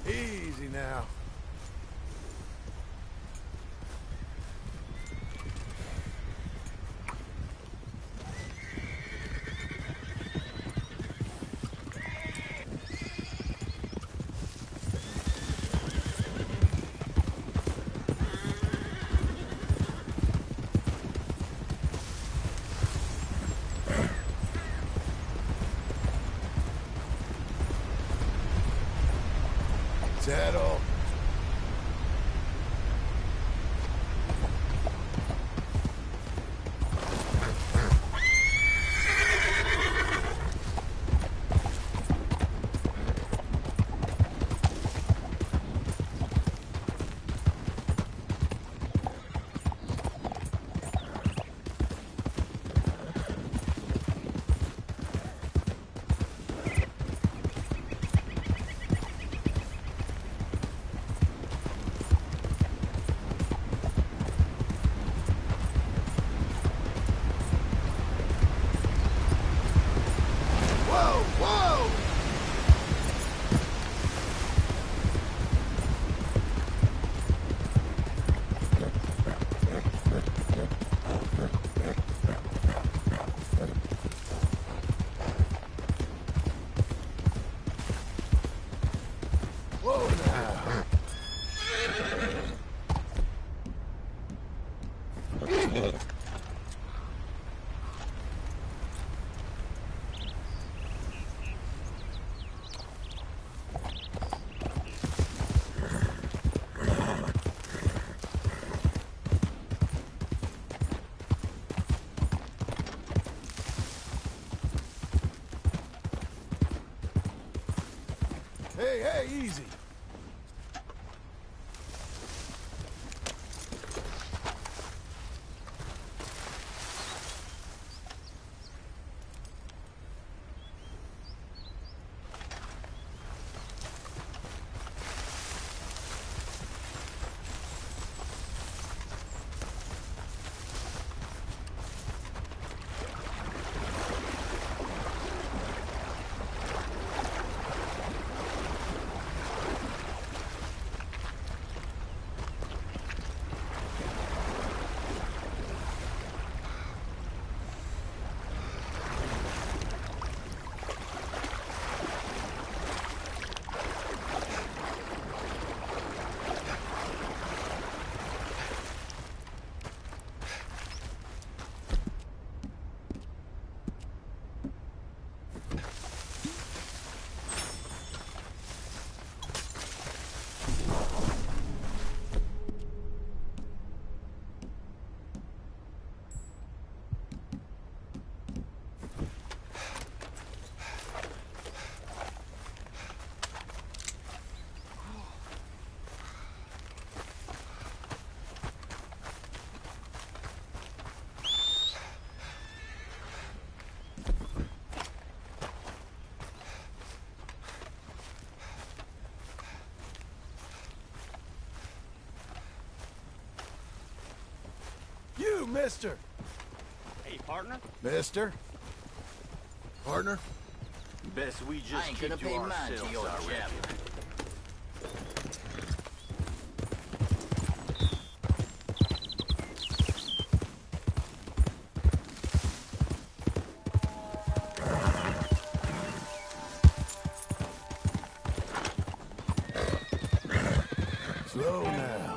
Easy now. Settle. Whoa, whoa! Whoa now. Hey, hey, easy. mister. Hey, partner? Mister. Partner. Best we I just ain't keep gonna to pay mind ourselves, to your I reckon. chap. Slow now.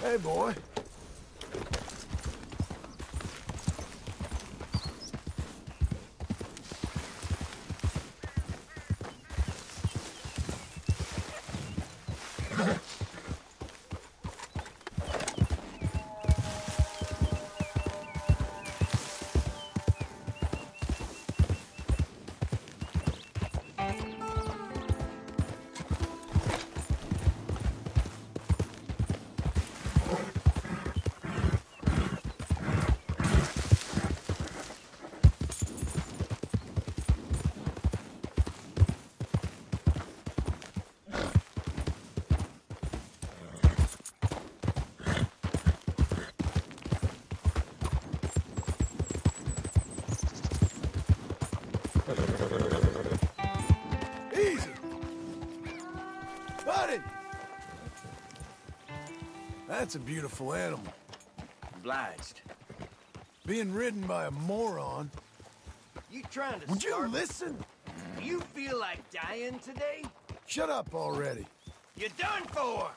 Hey, boy. Easy. Buddy! That's a beautiful animal. Obliged. Being ridden by a moron. You trying to Would you start... listen? Do you feel like dying today? Shut up already. You're done for!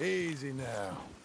Easy now.